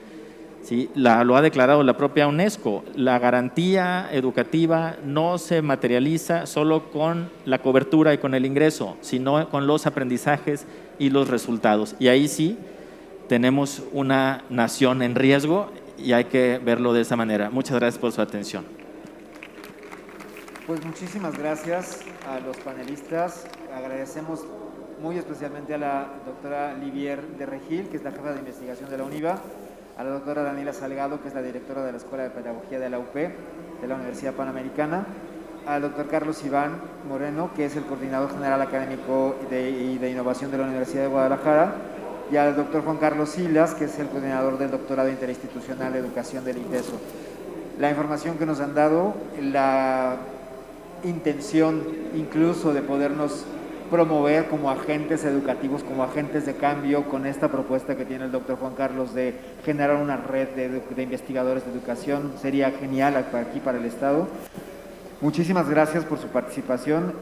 ¿Sí? Lo ha declarado la propia UNESCO. La garantía educativa no se materializa solo con la cobertura y con el ingreso, sino con los aprendizajes y los resultados. Y ahí sí tenemos una nación en riesgo y hay que verlo de esa manera. Muchas gracias por su atención. Pues muchísimas gracias a los panelistas. Agradecemos muy especialmente a la doctora Livier de Regil, que es la jefa de investigación de la UNIVA, a la doctora Daniela Salgado, que es la directora de la Escuela de Pedagogía de la UP, de la Universidad Panamericana, al doctor Carlos Iván Moreno, que es el coordinador general académico y de innovación de la Universidad de Guadalajara, y al doctor Juan Carlos Silas, que es el coordinador del doctorado interinstitucional de educación del ITESO. La información que nos han dado, la intención incluso de podernos promover como agentes educativos, como agentes de cambio, con esta propuesta que tiene el doctor Juan Carlos de generar una red de investigadores de educación, sería genial aquí para el Estado. Muchísimas gracias por su participación,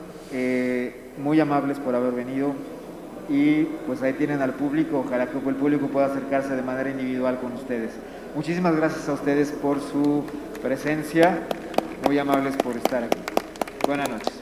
muy amables por haber venido, y pues ahí tienen al público. Ojalá que el público pueda acercarse de manera individual con ustedes. Muchísimas gracias a ustedes por su presencia, muy amables por estar aquí. Buenas noches.